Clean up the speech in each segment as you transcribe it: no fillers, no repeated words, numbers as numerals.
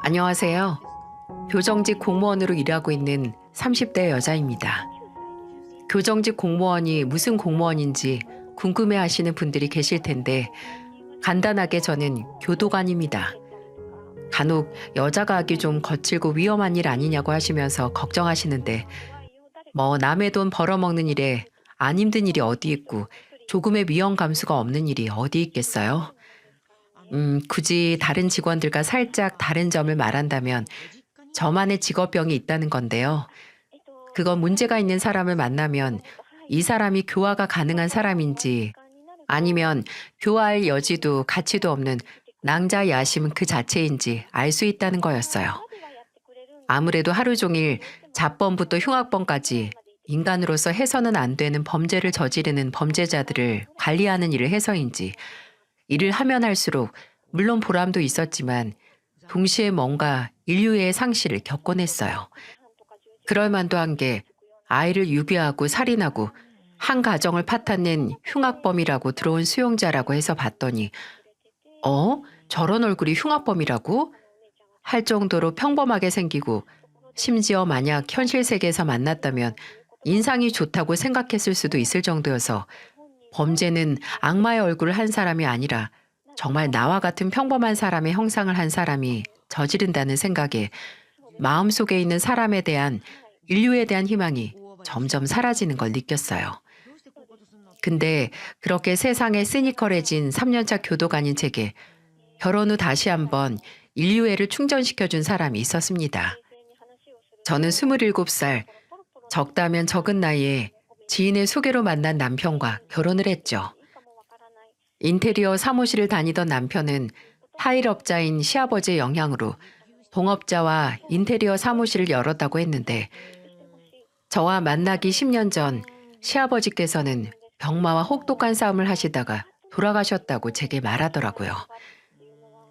안녕하세요. 교정직 공무원으로 일하고 있는 30대 여자입니다. 교정직 공무원이 무슨 공무원인지 궁금해 하시는 분들이 계실 텐데, 간단하게 저는 교도관입니다. 간혹 여자가 하기 좀 거칠고 위험한 일 아니냐고 하시면서 걱정하시는데, 뭐 남의 돈 벌어먹는 일에 안 힘든 일이 어디 있고 조금의 위험 감수가 없는 일이 어디 있겠어요? 굳이 다른 직원들과 살짝 다른 점을 말한다면 저만의 직업병이 있다는 건데요. 그건 문제가 있는 사람을 만나면 이 사람이 교화가 가능한 사람인지 아니면 교화할 여지도 가치도 없는 낭자 야심 그 자체인지 알 수 있다는 거였어요. 아무래도 하루 종일 잡범부터 흉악범까지 인간으로서 해서는 안 되는 범죄를 저지르는 범죄자들을 관리하는 일을 해서인지 일을 하면 할수록 물론 보람도 있었지만 동시에 뭔가 인류의 상실을 겪곤 했어요. 그럴 만도 한 게 아이를 유괴하고 살인하고 한 가정을 파탄낸 흉악범이라고 들어온 수용자라고 해서 봤더니 저런 얼굴이 흉악범이라고? 할 정도로 평범하게 생기고 심지어 만약 현실 세계에서 만났다면 인상이 좋다고 생각했을 수도 있을 정도여서 범죄는 악마의 얼굴을 한 사람이 아니라 정말 나와 같은 평범한 사람의 형상을 한 사람이 저지른다는 생각에 마음속에 있는 사람에 대한 인류에 대한 희망이 점점 사라지는 걸 느꼈어요. 근데 그렇게 세상에 시니컬해진 3년차 교도관인 제게 결혼 후 다시 한번 인류애를 충전시켜준 사람이 있었습니다. 저는 27살, 적다면 적은 나이에 지인의 소개로 만난 남편과 결혼을 했죠. 인테리어 사무실을 다니던 남편은 타일업자인 시아버지의 영향으로 동업자와 인테리어 사무실을 열었다고 했는데 저와 만나기 10년 전 시아버지께서는 병마와 혹독한 싸움을 하시다가 돌아가셨다고 제게 말하더라고요.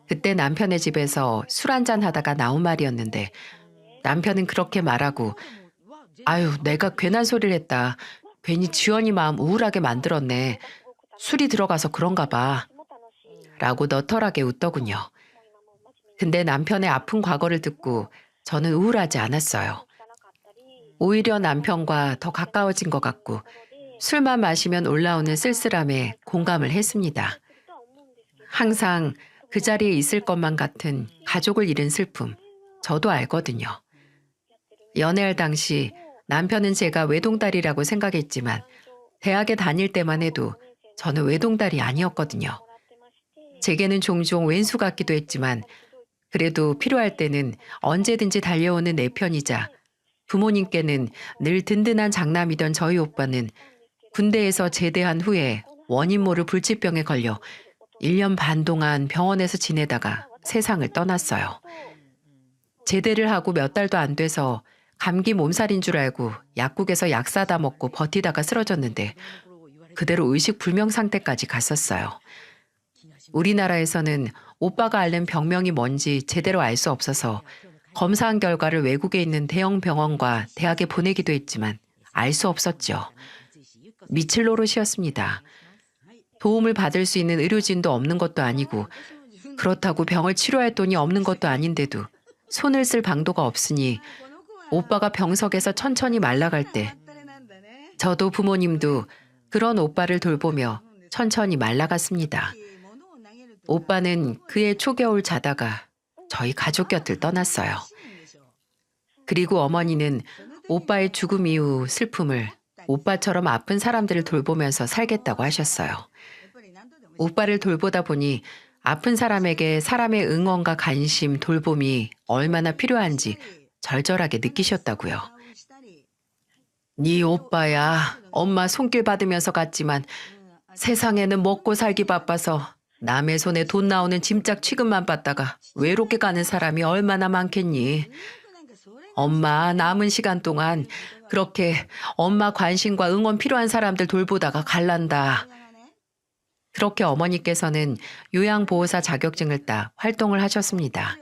그때 남편의 집에서 술 한잔 하다가 나온 말이었는데 남편은 그렇게 말하고 아유 내가 괜한 소리를 했다. 괜히 지원이 마음 우울하게 만들었네. 술이 들어가서 그런가 봐. 라고 너털하게 웃더군요. 근데 남편의 아픈 과거를 듣고 저는 우울하지 않았어요. 오히려 남편과 더 가까워진 것 같고 술만 마시면 올라오는 쓸쓸함에 공감을 했습니다. 항상 그 자리에 있을 것만 같은 가족을 잃은 슬픔, 저도 알거든요. 연애할 당시 남편은 제가 외동딸이라고 생각했지만 대학에 다닐 때만 해도 저는 외동딸이 아니었거든요. 제게는 종종 왼수 같기도 했지만 그래도 필요할 때는 언제든지 달려오는 내 편이자 부모님께는 늘 든든한 장남이던 저희 오빠는 군대에서 제대한 후에 원인 모를 불치병에 걸려 1년 반 동안 병원에서 지내다가 세상을 떠났어요. 제대를 하고 몇 달도 안 돼서 감기 몸살인 줄 알고 약국에서 약 사다 먹고 버티다가 쓰러졌는데 그대로 의식 불명 상태까지 갔었어요. 우리나라에서는 오빠가 앓는 병명이 뭔지 제대로 알 수 없어서 검사한 결과를 외국에 있는 대형 병원과 대학에 보내기도 했지만 알 수 없었죠. 미칠 노릇이었습니다. 도움을 받을 수 있는 의료진도 없는 것도 아니고 그렇다고 병을 치료할 돈이 없는 것도 아닌데도 손을 쓸 방도가 없으니 오빠가 병석에서 천천히 말라갈 때 저도 부모님도 그런 오빠를 돌보며 천천히 말라갔습니다. 오빠는 그해 초겨울 자다가 저희 가족 곁을 떠났어요. 그리고 어머니는 오빠의 죽음 이후 슬픔을 오빠처럼 아픈 사람들을 돌보면서 살겠다고 하셨어요. 오빠를 돌보다 보니 아픈 사람에게 사람의 응원과 관심, 돌봄이 얼마나 필요한지 절절하게 느끼셨다고요. 네 오빠야, 엄마 손길 받으면서 갔지만 세상에는 먹고 살기 바빠서 남의 손에 돈 나오는 짐짝 취급만 받다가 외롭게 가는 사람이 얼마나 많겠니? 엄마 남은 시간 동안 그렇게 엄마 관심과 응원 필요한 사람들 돌보다가 갈란다. 그렇게 어머니께서는 요양보호사 자격증을 따 활동을 하셨습니다.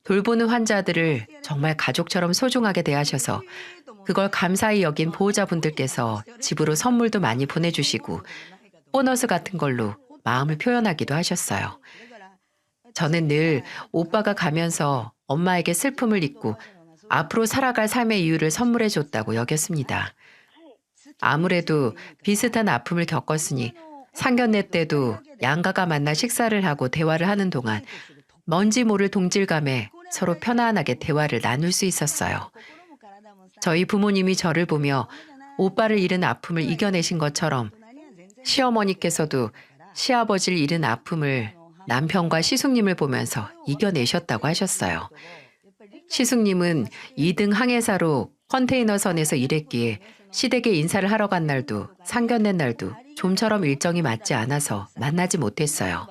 돌보는 환자들을 정말 가족처럼 소중하게 대하셔서 그걸 감사히 여긴 보호자분들께서 집으로 선물도 많이 보내주시고 보너스 같은 걸로 마음을 표현하기도 하셨어요. 저는 늘 오빠가 가면서 엄마에게 슬픔을 잊고 앞으로 살아갈 삶의 이유를 선물해 줬다고 여겼습니다. 아무래도 비슷한 아픔을 겪었으니 상견례 때도 양가가 만나 식사를 하고 대화를 하는 동안 뭔지 모를 동질감에 서로 편안하게 대화를 나눌 수 있었어요. 저희 부모님이 저를 보며 오빠를 잃은 아픔을 이겨내신 것처럼 시어머니께서도 시아버지를 잃은 아픔을 남편과 시숙님을 보면서 이겨내셨다고 하셨어요. 시숙님은 2등 항해사로 컨테이너선에서 일했기에 시댁에 인사를 하러 간 날도 상견례 날도 좀처럼 일정이 맞지 않아서 만나지 못했어요.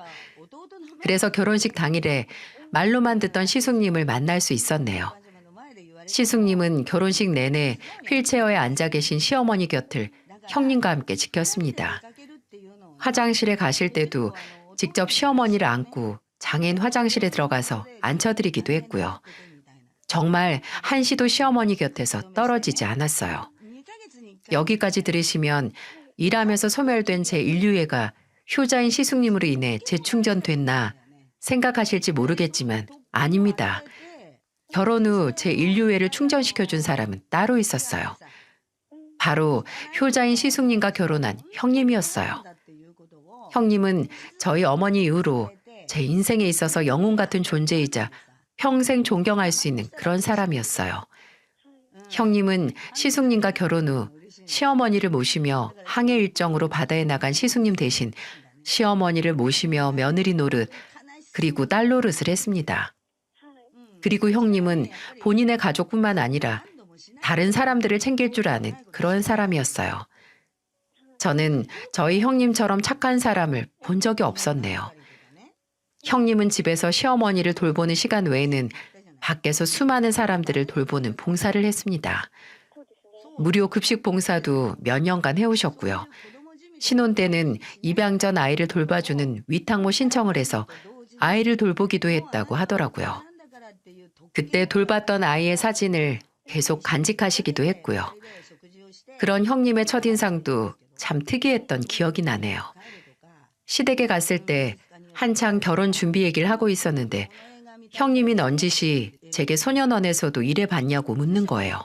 그래서 결혼식 당일에 말로만 듣던 시숙님을 만날 수 있었네요. 시숙님은 결혼식 내내 휠체어에 앉아 계신 시어머니 곁을 형님과 함께 지켰습니다. 화장실에 가실 때도 직접 시어머니를 안고 장인 화장실에 들어가서 앉혀드리기도 했고요. 정말 한시도 시어머니 곁에서 떨어지지 않았어요. 여기까지 들으시면 일하면서 소멸된 제 인류애가 효자인 시숙님으로 인해 재충전됐나 생각하실지 모르겠지만 아닙니다. 결혼 후 제 인류애를 충전시켜준 사람은 따로 있었어요. 바로 효자인 시숙님과 결혼한 형님이었어요. 형님은 저희 어머니 이후로 제 인생에 있어서 영웅 같은 존재이자 평생 존경할 수 있는 그런 사람이었어요. 형님은 시숙님과 결혼 후 시어머니를 모시며 항해 일정으로 바다에 나간 시숙님 대신 시어머니를 모시며 며느리 노릇 그리고 딸 노릇을 했습니다. 그리고 형님은 본인의 가족뿐만 아니라 다른 사람들을 챙길 줄 아는 그런 사람이었어요. 저는 저희 형님처럼 착한 사람을 본 적이 없었네요. 형님은 집에서 시어머니를 돌보는 시간 외에는 밖에서 수많은 사람들을 돌보는 봉사를 했습니다. 무료 급식 봉사도 몇 년간 해오셨고요. 신혼 때는 입양 전 아이를 돌봐주는 위탁모 신청을 해서 아이를 돌보기도 했다고 하더라고요. 그때 돌봤던 아이의 사진을 계속 간직하시기도 했고요. 그런 형님의 첫인상도 참 특이했던 기억이 나네요. 시댁에 갔을 때 한창 결혼 준비 얘기를 하고 있었는데 형님이 넌지시 제게 소년원에서도 일해봤냐고 묻는 거예요.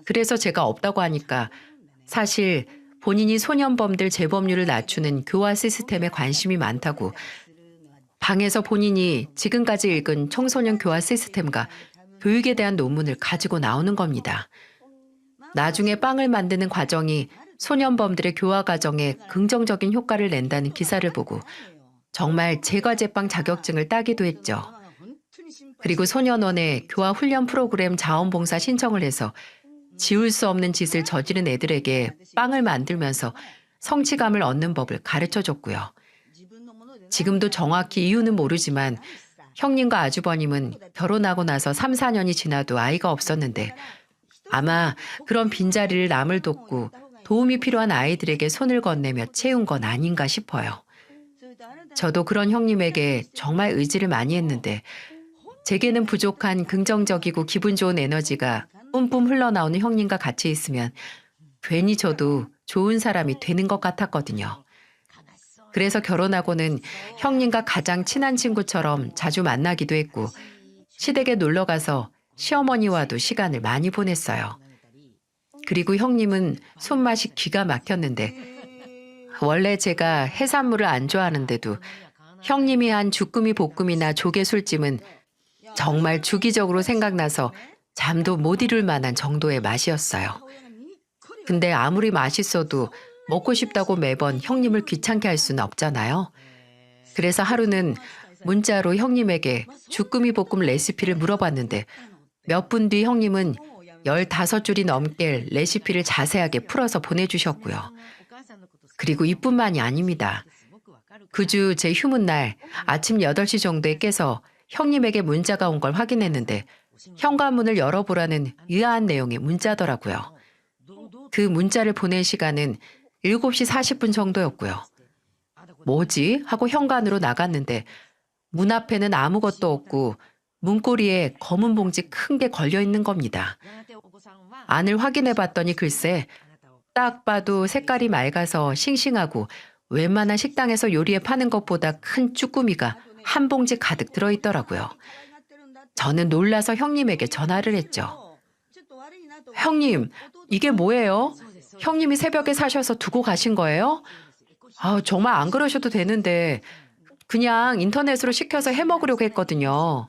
그래서 제가 없다고 하니까 사실 본인이 소년범들 재범률을 낮추는 교화 시스템에 관심이 많다고 방에서 본인이 지금까지 읽은 청소년 교화 시스템과 교육에 대한 논문을 가지고 나오는 겁니다. 나중에 빵을 만드는 과정이 소년범들의 교화 과정에 긍정적인 효과를 낸다는 기사를 보고 정말 제과제빵 자격증을 따기도 했죠. 그리고 소년원에 교화 훈련 프로그램 자원봉사 신청을 해서 지울 수 없는 짓을 저지른 애들에게 빵을 만들면서 성취감을 얻는 법을 가르쳐줬고요. 지금도 정확히 이유는 모르지만 형님과 아주버님은 결혼하고 나서 3, 4년이 지나도 아이가 없었는데 아마 그런 빈자리를 남을 돕고 도움이 필요한 아이들에게 손을 건네며 채운 건 아닌가 싶어요. 저도 그런 형님에게 정말 의지를 많이 했는데 제게는 부족한 긍정적이고 기분 좋은 에너지가 뿜뿜 흘러나오는 형님과 같이 있으면 괜히 저도 좋은 사람이 되는 것 같았거든요. 그래서 결혼하고는 형님과 가장 친한 친구처럼 자주 만나기도 했고 시댁에 놀러 가서 시어머니와도 시간을 많이 보냈어요. 그리고 형님은 손맛이 기가 막혔는데 원래 제가 해산물을 안 좋아하는데도 형님이 한 주꾸미 볶음이나 조개 술찜은 정말 주기적으로 생각나서 잠도 못 이룰 만한 정도의 맛이었어요. 근데 아무리 맛있어도 먹고 싶다고 매번 형님을 귀찮게 할 수는 없잖아요. 그래서 하루는 문자로 형님에게 주꾸미 볶음 레시피를 물어봤는데 몇 분 뒤 형님은 15줄이 넘게 레시피를 자세하게 풀어서 보내주셨고요. 그리고 이뿐만이 아닙니다. 그 주 제 휴무날 아침 8시 정도에 깨서 형님에게 문자가 온 걸 확인했는데 현관문을 열어보라는 의아한 내용의 문자더라고요. 그 문자를 보낸 시간은 7시 40분 정도였고요. 뭐지? 하고 현관으로 나갔는데 문 앞에는 아무것도 없고 문고리에 검은 봉지 큰 게 걸려 있는 겁니다. 안을 확인해 봤더니 글쎄 딱 봐도 색깔이 맑아서 싱싱하고 웬만한 식당에서 요리해 파는 것보다 큰 쭈꾸미가 한 봉지 가득 들어있더라고요. 저는 놀라서 형님에게 전화를 했죠. 형님, 이게 뭐예요? 형님이 새벽에 사셔서 두고 가신 거예요? 정말 안 그러셔도 되는데 그냥 인터넷으로 시켜서 해 먹으려고 했거든요.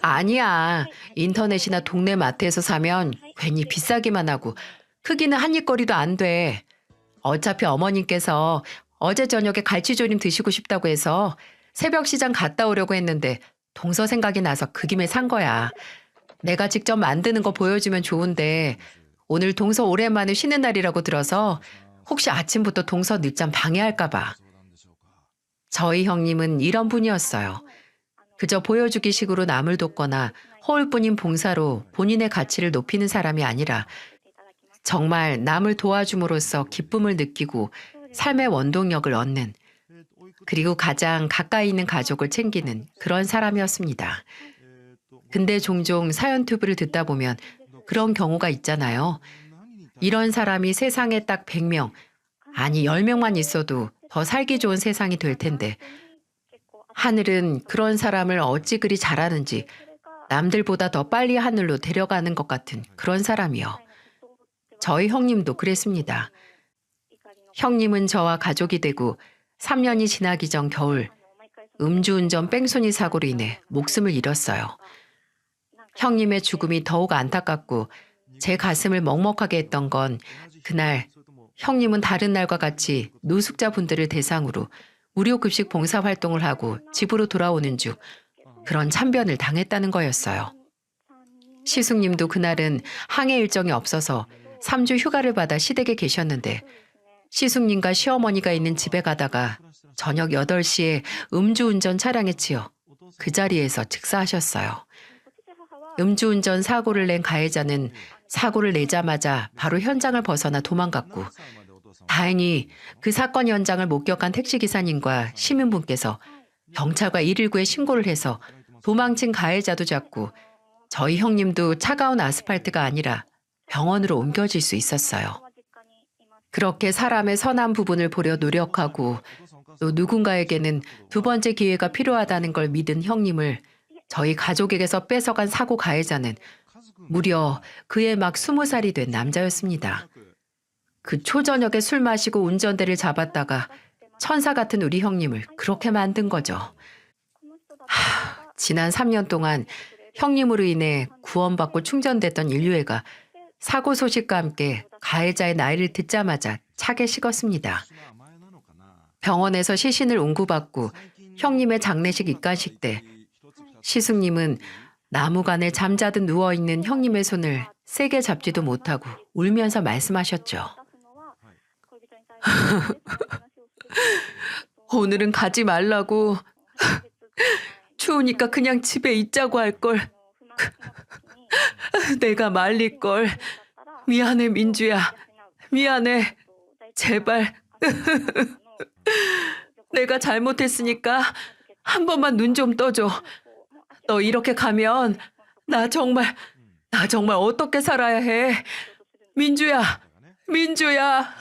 아니야. 인터넷이나 동네 마트에서 사면 괜히 비싸기만 하고 크기는 한 입거리도 안 돼. 어차피 어머님께서 어제 저녁에 갈치조림 드시고 싶다고 해서 새벽 시장 갔다 오려고 했는데 동서 생각이 나서 그 김에 산 거야. 내가 직접 만드는 거 보여주면 좋은데 오늘 동서 오랜만에 쉬는 날이라고 들어서 혹시 아침부터 동서 늦잠 방해할까 봐. 저희 형님은 이런 분이었어요. 그저 보여주기 식으로 남을 돕거나 허울뿐인 봉사로 본인의 가치를 높이는 사람이 아니라 정말 남을 도와줌으로써 기쁨을 느끼고 삶의 원동력을 얻는, 그리고 가장 가까이 있는 가족을 챙기는 그런 사람이었습니다. 근데 종종 사연 튜브를 듣다 보면 그런 경우가 있잖아요. 이런 사람이 세상에 딱 100명, 아니 10명만 있어도 더 살기 좋은 세상이 될 텐데 하늘은 그런 사람을 어찌 그리 잘하는지 남들보다 더 빨리 하늘로 데려가는 것 같은 그런 사람이요. 저희 형님도 그랬습니다. 형님은 저와 가족이 되고 3년이 지나기 전 겨울 음주운전 뺑소니 사고로 인해 목숨을 잃었어요. 형님의 죽음이 더욱 안타깝고 제 가슴을 먹먹하게 했던 건 그날 형님은 다른 날과 같이 노숙자분들을 대상으로 무료급식 봉사활동을 하고 집으로 돌아오는 중 그런 참변을 당했다는 거였어요. 시숙님도 그날은 항해 일정이 없어서 3주 휴가를 받아 시댁에 계셨는데 시숙님과 시어머니가 있는 집에 가다가 저녁 8시에 음주운전 차량에 치여 그 자리에서 즉사하셨어요. 음주운전 사고를 낸 가해자는 사고를 내자마자 바로 현장을 벗어나 도망갔고 다행히 그 사건 현장을 목격한 택시기사님과 시민분께서 경찰과 119에 신고를 해서 도망친 가해자도 잡고 저희 형님도 차가운 아스팔트가 아니라 병원으로 옮겨질 수 있었어요. 그렇게 사람의 선한 부분을 보려 노력하고 또 누군가에게는 두 번째 기회가 필요하다는 걸 믿은 형님을 저희 가족에게서 뺏어간 사고 가해자는 무려 그해 막 20살이 된 남자였습니다. 그 초저녁에 술 마시고 운전대를 잡았다가 천사 같은 우리 형님을 그렇게 만든 거죠. 지난 3년 동안 형님으로 인해 구원받고 충전됐던 인류애가 사고 소식과 함께 가해자의 나이를 듣자마자 차게 식었습니다. 병원에서 시신을 운구받고 형님의 장례식 입간식 때 시숙님은 나무간에 잠자듯 누워있는 형님의 손을 세게 잡지도 못하고 울면서 말씀하셨죠. 오늘은 가지 말라고. 추우니까 그냥 집에 있자고 할걸. 내가 말릴걸. 미안해 민주야. 미안해. 제발. 내가 잘못했으니까 한 번만 눈 좀 떠줘. 너 이렇게 가면 나 정말 어떻게 살아야 해. 민주야. 민주야.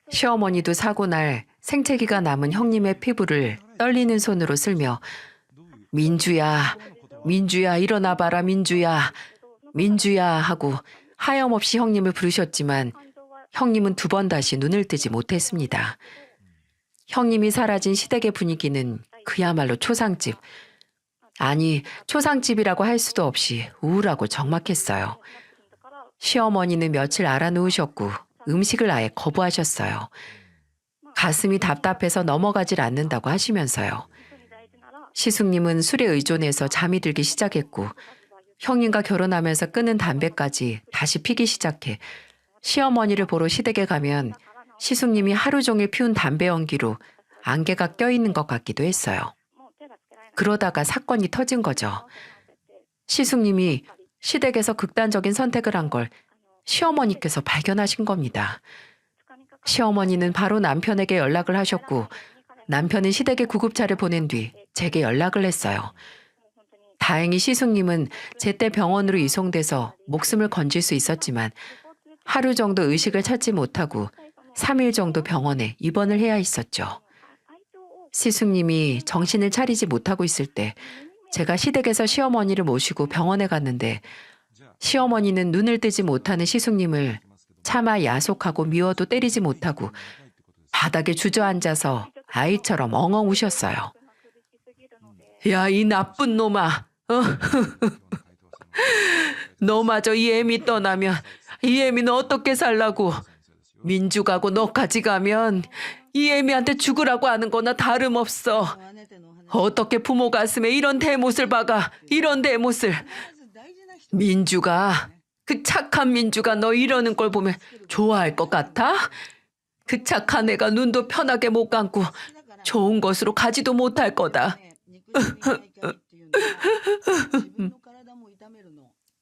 시어머니도 사고 날 생채기가 남은 형님의 피부를 떨리는 손으로 쓸며 민주야, 민주야 일어나봐라 민주야, 민주야 하고 하염없이 형님을 부르셨지만 형님은 2번 다시 눈을 뜨지 못했습니다. 형님이 사라진 시댁의 분위기는 그야말로 초상집. 아니, 초상집이라고 할 수도 없이 우울하고 적막했어요. 시어머니는 며칠 알아누우셨고 음식을 아예 거부하셨어요. 가슴이 답답해서 넘어가질 않는다고 하시면서요. 시숙님은 술에 의존해서 잠이 들기 시작했고 형님과 결혼하면서 끊은 담배까지 다시 피기 시작해 시어머니를 보러 시댁에 가면 시숙님이 하루 종일 피운 담배 연기로 안개가 껴있는 것 같기도 했어요. 그러다가 사건이 터진 거죠. 시숙님이 시댁에서 극단적인 선택을 한 걸 시어머니께서 발견하신 겁니다. 시어머니는 바로 남편에게 연락을 하셨고 남편은 시댁에 구급차를 보낸 뒤 제게 연락을 했어요. 다행히 시숙님은 제때 병원으로 이송돼서 목숨을 건질 수 있었지만 하루 정도 의식을 찾지 못하고 3일 정도 병원에 입원을 해야 했었죠. 시숙님이 정신을 차리지 못하고 있을 때 제가 시댁에서 시어머니를 모시고 병원에 갔는데 시어머니는 눈을 뜨지 못하는 시숙님을 차마 야속하고 미워도 때리지 못하고 바닥에 주저앉아서 아이처럼 엉엉 우셨어요. 야, 이 나쁜 놈아. 너마저 이 애미 떠나면 이 애미는 어떻게 살라고. 민주가고 너까지 가면 이 애미한테 죽으라고 하는 거나 다름없어. 어떻게 부모 가슴에 이런 대못을 박아. 이런 대못을. 민주가, 그 착한 민주가 너 이러는 걸 보면 좋아할 것 같아? 그 착한 애가 눈도 편하게 못 감고 좋은 것으로 가지도 못할 거다.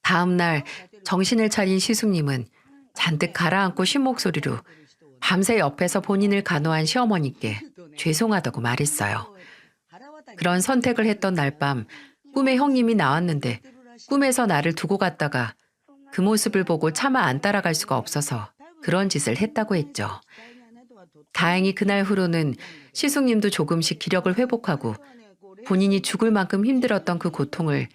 다음 날 정신을 차린 시숙님은 잔뜩 가라앉고 쉰 목소리로 밤새 옆에서 본인을 간호한 시어머니께 죄송하다고 말했어요. 그런 선택을 했던 날 밤 꿈에 형님이 나왔는데 꿈에서 나를 두고 갔다가 그 모습을 보고 차마 안 따라갈 수가 없어서 그런 짓을 했다고 했죠. 다행히 그날 후로는 시숙님도 조금씩 기력을 회복하고 본인이 죽을 만큼 힘들었던 그 고통을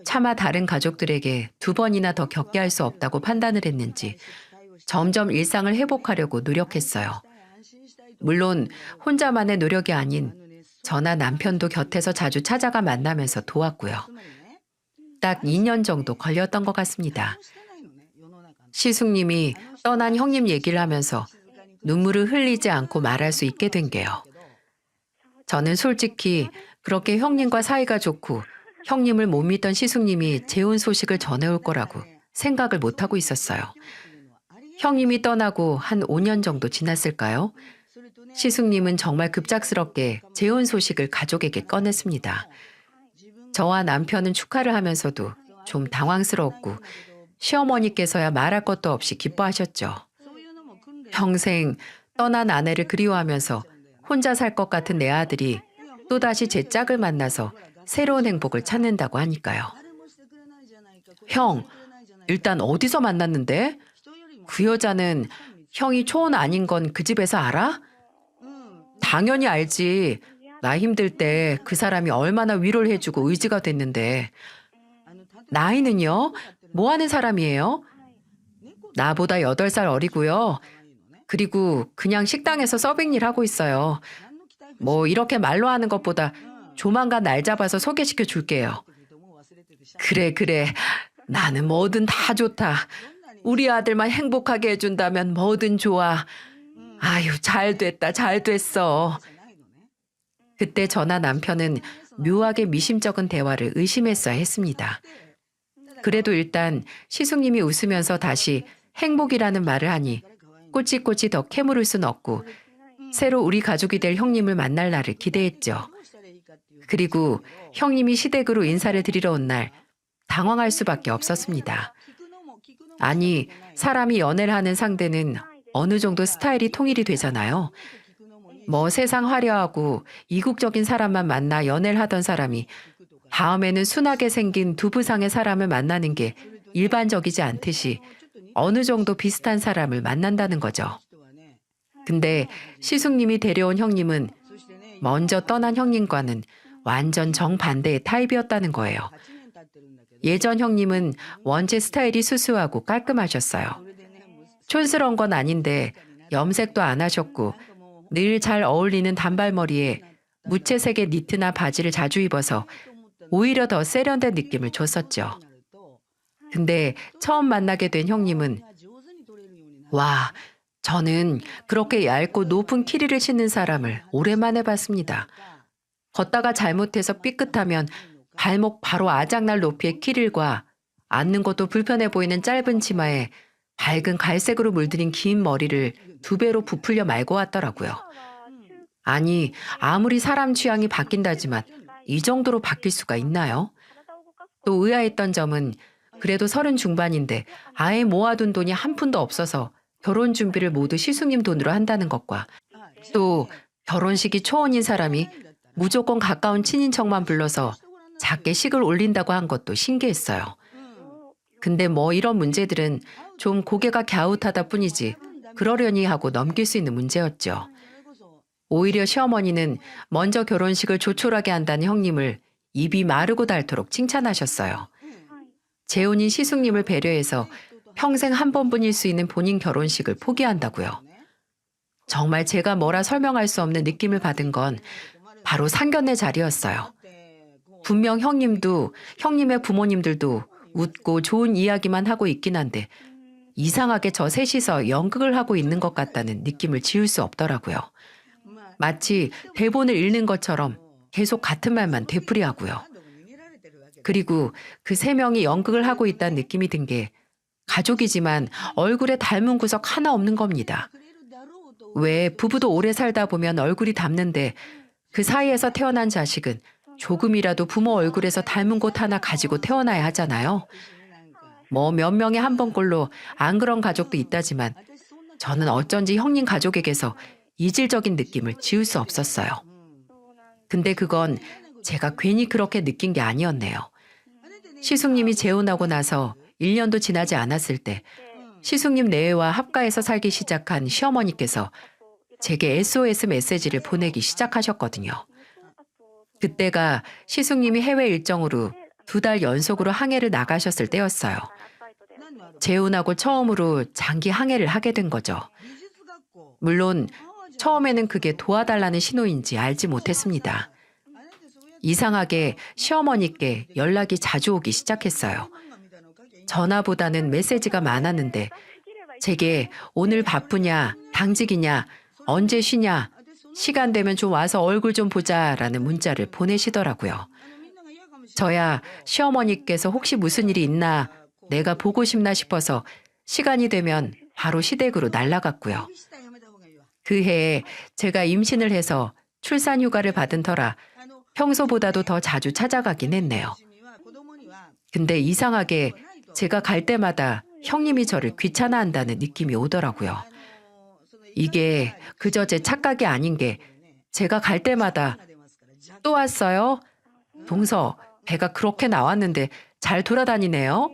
차마 다른 가족들에게 2번이나 더 겪게 할 수 없다고 판단을 했는지 점점 일상을 회복하려고 노력했어요. 물론 혼자만의 노력이 아닌 저나 남편도 곁에서 자주 찾아가 만나면서 도왔고요. 딱 2년 정도 걸렸던 것 같습니다. 시숙님이 떠난 형님 얘기를 하면서 눈물을 흘리지 않고 말할 수 있게 된 게요. 저는 솔직히 그렇게 형님과 사이가 좋고 형님을 못 믿던 시숙님이 재혼 소식을 전해올 거라고 생각을 못하고 있었어요. 형님이 떠나고 한 5년 정도 지났을까요? 시숙님은 정말 급작스럽게 재혼 소식을 가족에게 꺼냈습니다. 저와 남편은 축하를 하면서도 좀 당황스러웠고 시어머니께서야 말할 것도 없이 기뻐하셨죠. 평생 떠난 아내를 그리워하면서 혼자 살 것 같은 내 아들이 또다시 제 짝을 만나서 새로운 행복을 찾는다고 하니까요. 형, 일단 어디서 만났는데? 그 여자는 형이 초혼 아닌 건 그 집에서 알아? 당연히 알지. 나 힘들 때 그 사람이 얼마나 위로를 해주고 의지가 됐는데. 나이는요? 뭐 하는 사람이에요? 나보다 8살 어리고요. 그리고 그냥 식당에서 서빙 일 하고 있어요. 뭐 이렇게 말로 하는 것보다 조만간 날 잡아서 소개시켜 줄게요. 그래. 나는 뭐든 다 좋다. 우리 아들만 행복하게 해준다면 뭐든 좋아. 아유, 잘 됐어. 그때 저나 남편은 묘하게 미심쩍은 대화를 의심했어야 했습니다. 그래도 일단 시숙님이 웃으면서 다시 행복이라는 말을 하니 꼬치꼬치 더 캐물을 순 없고 새로 우리 가족이 될 형님을 만날 날을 기대했죠. 그리고 형님이 시댁으로 인사를 드리러 온 날 당황할 수밖에 없었습니다. 아니, 사람이 연애를 하는 상대는 어느 정도 스타일이 통일이 되잖아요. 뭐 세상 화려하고 이국적인 사람만 만나 연애를 하던 사람이 다음에는 순하게 생긴 두부상의 사람을 만나는 게 일반적이지 않듯이 어느 정도 비슷한 사람을 만난다는 거죠. 근데 시숙님이 데려온 형님은 먼저 떠난 형님과는 완전 정반대의 타입이었다는 거예요. 예전 형님은 원체 스타일이 수수하고 깔끔하셨어요. 촌스러운 건 아닌데 염색도 안 하셨고 늘 잘 어울리는 단발머리에 무채색의 니트나 바지를 자주 입어서 오히려 더 세련된 느낌을 줬었죠. 근데 처음 만나게 된 형님은 와, 저는 그렇게 얇고 높은 키리를 신는 사람을 오랜만에 봤습니다. 걷다가 잘못해서 삐끗하면 발목 바로 아작날 높이의 키릴과 앉는 것도 불편해 보이는 짧은 치마에 밝은 갈색으로 물들인 긴 머리를 2배로 부풀려 말고 왔더라고요. 아니, 아무리 사람 취향이 바뀐다지만 이 정도로 바뀔 수가 있나요? 또 의아했던 점은 그래도 30 중반인데 아예 모아둔 돈이 한 푼도 없어서 결혼 준비를 모두 시숙님 돈으로 한다는 것과 또 결혼식이 초혼인 사람이 무조건 가까운 친인척만 불러서 작게 식을 올린다고 한 것도 신기했어요. 근데 뭐 이런 문제들은 좀 고개가 갸웃하다 뿐이지 그러려니 하고 넘길 수 있는 문제였죠. 오히려 시어머니는 먼저 결혼식을 조촐하게 한다는 형님을 입이 마르고 닳도록 칭찬하셨어요. 재혼인 시숙님을 배려해서 평생 한 번뿐일 수 있는 본인 결혼식을 포기한다고요. 정말 제가 뭐라 설명할 수 없는 느낌을 받은 건 바로 상견례 자리였어요. 분명 형님도 형님의 부모님들도 웃고 좋은 이야기만 하고 있긴 한데 이상하게 저 셋이서 연극을 하고 있는 것 같다는 느낌을 지울 수 없더라고요. 마치 대본을 읽는 것처럼 계속 같은 말만 되풀이하고요. 그리고 그 세 명이 연극을 하고 있다는 느낌이 든 게 가족이지만 얼굴에 닮은 구석 하나 없는 겁니다. 왜 부부도 오래 살다 보면 얼굴이 닮는데 그 사이에서 태어난 자식은 조금이라도 부모 얼굴에서 닮은 곳 하나 가지고 태어나야 하잖아요. 뭐 몇 명에 한 번꼴로 안 그런 가족도 있다지만 저는 어쩐지 형님 가족에게서 이질적인 느낌을 지울 수 없었어요. 근데 그건 제가 괜히 그렇게 느낀 게 아니었네요. 시숙님이 재혼하고 나서 1년도 지나지 않았을 때 시숙님 내외와 합가해서 살기 시작한 시어머니께서 제게 SOS 메시지를 보내기 시작하셨거든요. 그때가 시숙님이 해외 일정으로 2달 연속으로 항해를 나가셨을 때였어요. 재혼하고 처음으로 장기 항해를 하게 된 거죠. 물론 처음에는 그게 도와달라는 신호인지 알지 못했습니다. 이상하게 시어머니께 연락이 자주 오기 시작했어요. 전화보다는 메시지가 많았는데 제게 오늘 바쁘냐, 당직이냐, 언제 쉬냐, 시간 되면 좀 와서 얼굴 좀 보자라는 문자를 보내시더라고요. 저야 시어머니께서 혹시 무슨 일이 있나 내가 보고 싶나 싶어서 시간이 되면 바로 시댁으로 날아갔고요. 그 해에 제가 임신을 해서 출산 휴가를 받은 터라 평소보다도 더 자주 찾아가긴 했네요. 근데 이상하게 제가 갈 때마다 형님이 저를 귀찮아한다는 느낌이 오더라고요. 이게 그저 제 착각이 아닌 게 제가 갈 때마다 또 왔어요? 동서, 배가 그렇게 나왔는데 잘 돌아다니네요?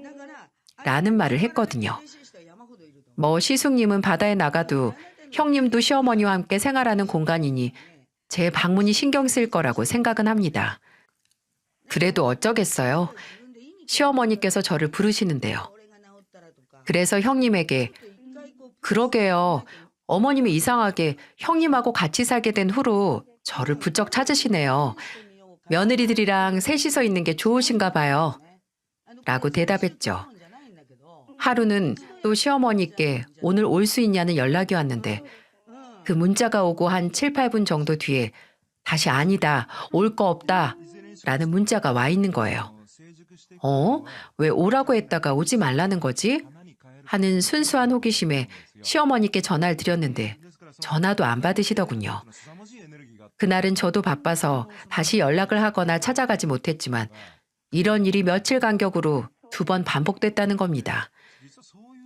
라는 말을 했거든요. 뭐 시숙님은 바다에 나가도 형님도 시어머니와 함께 생활하는 공간이니 제 방문이 신경 쓸 거라고 생각은 합니다. 그래도 어쩌겠어요. 시어머니께서 저를 부르시는데요. 그래서 형님에게 그러게요. 어머님이 이상하게 형님하고 같이 살게 된 후로 저를 부쩍 찾으시네요. 며느리들이랑 셋이서 있는 게 좋으신가 봐요. 라고 대답했죠. 하루는 또 시어머니께 오늘 올 수 있냐는 연락이 왔는데 그 문자가 오고 한 7, 8분 정도 뒤에 다시 아니다, 올 거 없다 라는 문자가 와 있는 거예요. 왜 오라고 했다가 오지 말라는 거지? 하는 순수한 호기심에 시어머니께 전화를 드렸는데 전화도 안 받으시더군요. 그날은 저도 바빠서 다시 연락을 하거나 찾아가지 못했지만 이런 일이 며칠 간격으로 2번 반복됐다는 겁니다.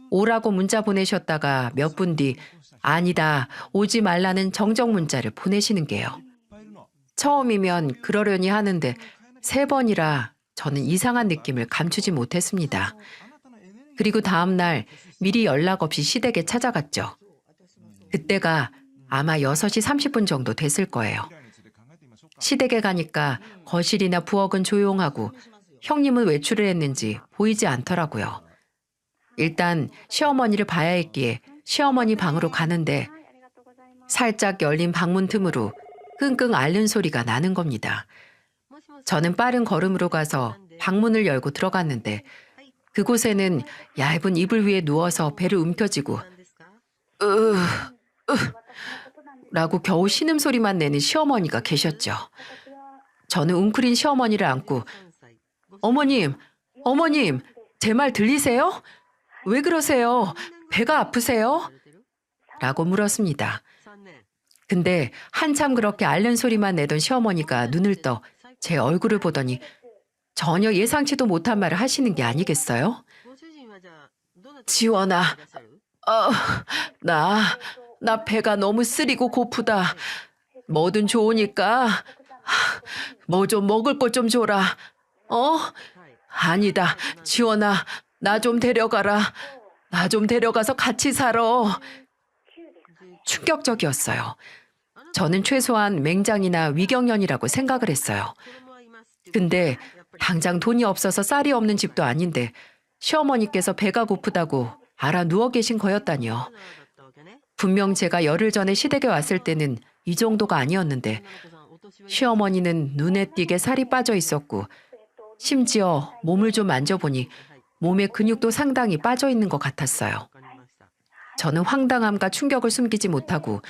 오라고 문자 보내셨다가 몇 분 뒤 아니다, 오지 말라는 정정 문자를 보내시는 게요. 처음이면 그러려니 하는데 3번이라 저는 이상한 느낌을 감추지 못했습니다. 그리고 다음 날 미리 연락 없이 시댁에 찾아갔죠. 그때가 아마 6시 30분 정도 됐을 거예요. 시댁에 가니까 거실이나 부엌은 조용하고 형님은 외출을 했는지 보이지 않더라고요. 일단 시어머니를 봐야 했기에 시어머니 방으로 가는데 살짝 열린 방문 틈으로 끙끙 앓는 소리가 나는 겁니다. 저는 빠른 걸음으로 가서 방문을 열고 들어갔는데 그곳에는 얇은 이불 위에 누워서 배를 움켜쥐고 라고 겨우 신음소리만 내는 시어머니가 계셨죠. 저는 웅크린 시어머니를 안고 어머님, 제 말 들리세요? 왜 그러세요? 배가 아프세요? 라고 물었습니다. 근데 한참 그렇게 앓는 소리만 내던 시어머니가 눈을 떠 제 얼굴을 보더니 전혀 예상치도 못한 말을 하시는 게 아니겠어요? 지원아, 나 배가 너무 쓰리고 고프다. 뭐든 좋으니까 뭐 좀 먹을 것 좀 줘라. 아니다, 지원아, 나 좀 데려가라. 나 좀 데려가서 같이 살아. 충격적이었어요. 저는 최소한 맹장이나 위경련이라고 생각을 했어요. 근데 당장 돈이 없어서 쌀이 없는 집도 아닌데 시어머니께서 배가 고프다고 알아 누워 계신 거였다니요. 분명 제가 열흘 전에 시댁에 왔을 때는 이 정도가 아니었는데 시어머니는 눈에 띄게 살이 빠져 있었고 심지어 몸을 좀 만져보니 몸의 근육도 상당히 빠져 있는 것 같았어요. 저는 황당함과 충격을 숨기지 못하고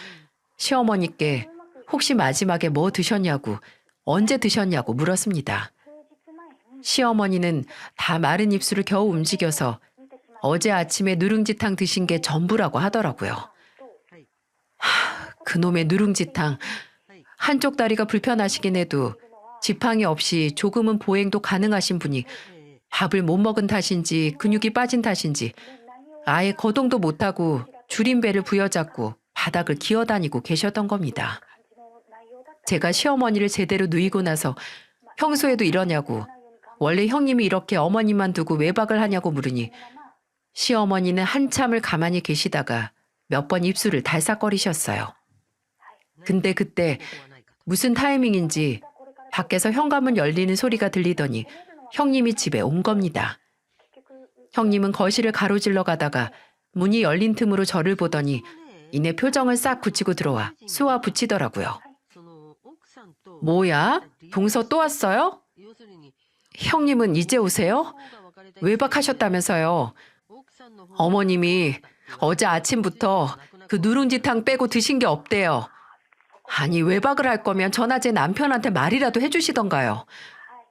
시어머니께 혹시 마지막에 뭐 드셨냐고 언제 드셨냐고 물었습니다. 시어머니는 다 마른 입술을 겨우 움직여서 어제 아침에 누룽지탕 드신 게 전부라고 하더라고요. 그놈의 누룽지탕. 한쪽 다리가 불편하시긴 해도 지팡이 없이 조금은 보행도 가능하신 분이 밥을 못 먹은 탓인지 근육이 빠진 탓인지 아예 거동도 못하고 줄인 배를 부여잡고 바닥을 기어다니고 계셨던 겁니다. 제가 시어머니를 제대로 누이고 나서 평소에도 이러냐고 원래 형님이 이렇게 어머니만 두고 외박을 하냐고 물으니 시어머니는 한참을 가만히 계시다가 몇 번 입술을 달싹거리셨어요. 근데 그때 무슨 타이밍인지 밖에서 현관문 열리는 소리가 들리더니 형님이 집에 온 겁니다. 형님은 거실을 가로질러 가다가 문이 열린 틈으로 저를 보더니 이내 표정을 싹 굳히고 들어와 수화 붙이더라고요. 뭐야? 동서 또 왔어요? 형님은 이제 오세요? 외박하셨다면서요. 어머님이 어제 아침부터 그 누룽지탕 빼고 드신 게 없대요. 아니 외박을 할 거면 전화 제 남편한테 말이라도 해주시던가요.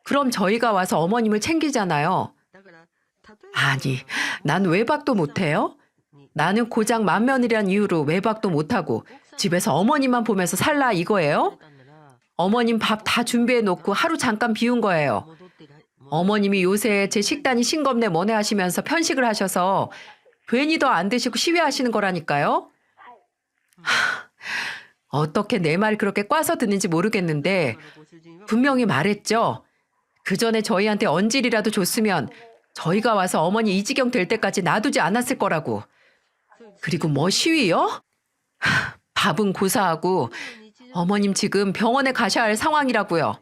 그럼 저희가 와서 어머님을 챙기잖아요. 아니 난 외박도 못해요? 나는 고작 맏며느리란 이유로 외박도 못하고 집에서 어머님만 보면서 살라 이거예요? 어머님 밥 다 준비해 놓고 하루 잠깐 비운 거예요. 어머님이 요새 제 식단이 싱겁네 뭐네 하시면서 편식을 하셔서 괜히 더 안 드시고 시위하시는 거라니까요. 어떻게 내 말 그렇게 꽈서 듣는지 모르겠는데 분명히 말했죠. 그 전에 저희한테 언질이라도 줬으면 저희가 와서 어머니 이 지경 될 때까지 놔두지 않았을 거라고. 그리고 뭐 시위요? 밥은 고사하고 어머님 지금 병원에 가셔야 할 상황이라고요.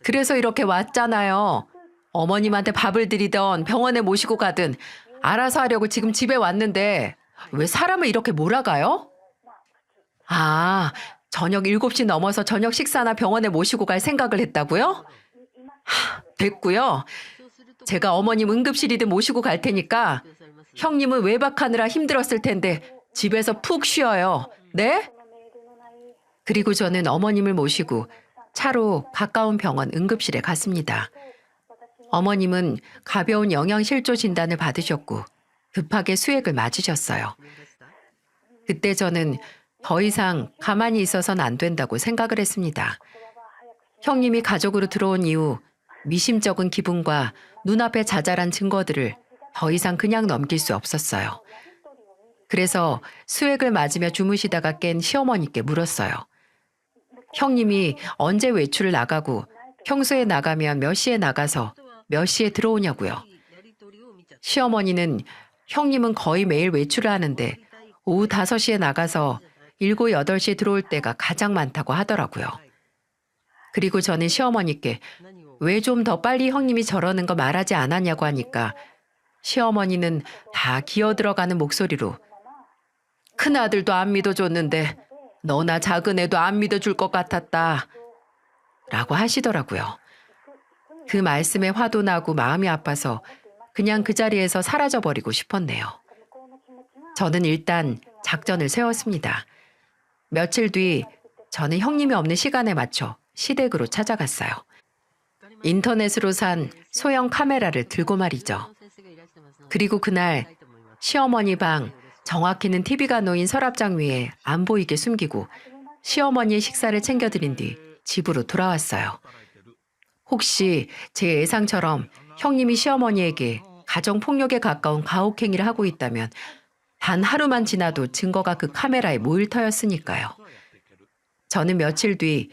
그래서 이렇게 왔잖아요. 어머님한테 밥을 드리던 병원에 모시고 가든 알아서 하려고 지금 집에 왔는데 왜 사람을 이렇게 몰아가요? 아, 저녁 7시 넘어서 저녁 식사나 병원에 모시고 갈 생각을 했다고요? 됐고요. 제가 어머님 응급실이든 모시고 갈 테니까 형님은 외박하느라 힘들었을 텐데 집에서 푹 쉬어요. 네? 그리고 저는 어머님을 모시고 차로 가까운 병원 응급실에 갔습니다. 어머님은 가벼운 영양실조 진단을 받으셨고 급하게 수액을 맞으셨어요. 그때 저는 더 이상 가만히 있어서는 안 된다고 생각을 했습니다. 형님이 가족으로 들어온 이후 미심쩍은 기분과 눈앞에 자잘한 증거들을 더 이상 그냥 넘길 수 없었어요. 그래서 수액을 맞으며 주무시다가 깬 시어머니께 물었어요. 형님이 언제 외출을 나가고 평소에 나가면 몇 시에 나가서 몇 시에 들어오냐고요. 시어머니는 형님은 거의 매일 외출을 하는데 오후 5시에 나가서 7, 8시에 들어올 때가 가장 많다고 하더라고요. 그리고 저는 시어머니께 왜 좀 더 빨리 형님이 저러는 거 말하지 않았냐고 하니까 시어머니는 다 기어들어가는 목소리로 큰아들도 안 믿어줬는데 너나 작은 애도 안 믿어줄 것 같았다 라고 하시더라고요. 그 말씀에 화도 나고 마음이 아파서 그냥 그 자리에서 사라져버리고 싶었네요. 저는 일단 작전을 세웠습니다. 며칠 뒤 저는 형님이 없는 시간에 맞춰 시댁으로 찾아갔어요. 인터넷으로 산 소형 카메라를 들고 말이죠. 그리고 그날 시어머니 방, 정확히는 TV가 놓인 서랍장 위에 안 보이게 숨기고 시어머니의 식사를 챙겨드린 뒤 집으로 돌아왔어요. 혹시 제 예상처럼 형님이 시어머니에게 가정폭력에 가까운 가혹행위를 하고 있다면 단 하루만 지나도 증거가 그 카메라에 모일 터였으니까요. 저는 며칠 뒤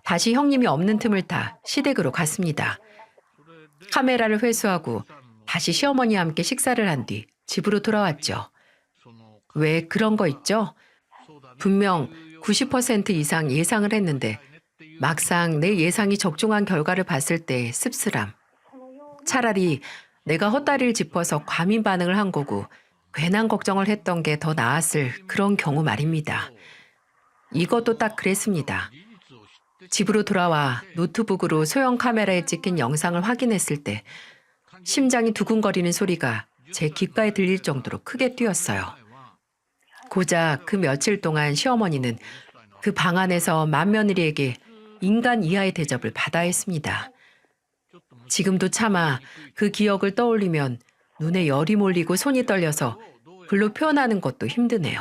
다시 형님이 없는 틈을 타 시댁으로 갔습니다. 카메라를 회수하고 다시 시어머니와 함께 식사를 한 뒤 집으로 돌아왔죠. 왜 그런 거 있죠? 분명 90% 이상 예상을 했는데 막상 내 예상이 적중한 결과를 봤을 때 씁쓸함. 차라리 내가 헛다리를 짚어서 과민 반응을 한 거고 괜한 걱정을 했던 게 더 나았을 그런 경우 말입니다. 이것도 딱 그랬습니다. 집으로 돌아와 노트북으로 소형 카메라에 찍힌 영상을 확인했을 때 심장이 두근거리는 소리가 제 귓가에 들릴 정도로 크게 뛰었어요. 고작 그 며칠 동안 시어머니는 그 방 안에서 맏며느리에게 인간 이하의 대접을 받아야 했습니다. 지금도 차마 그 기억을 떠올리면 눈에 열이 몰리고 손이 떨려서 글로 표현하는 것도 힘드네요.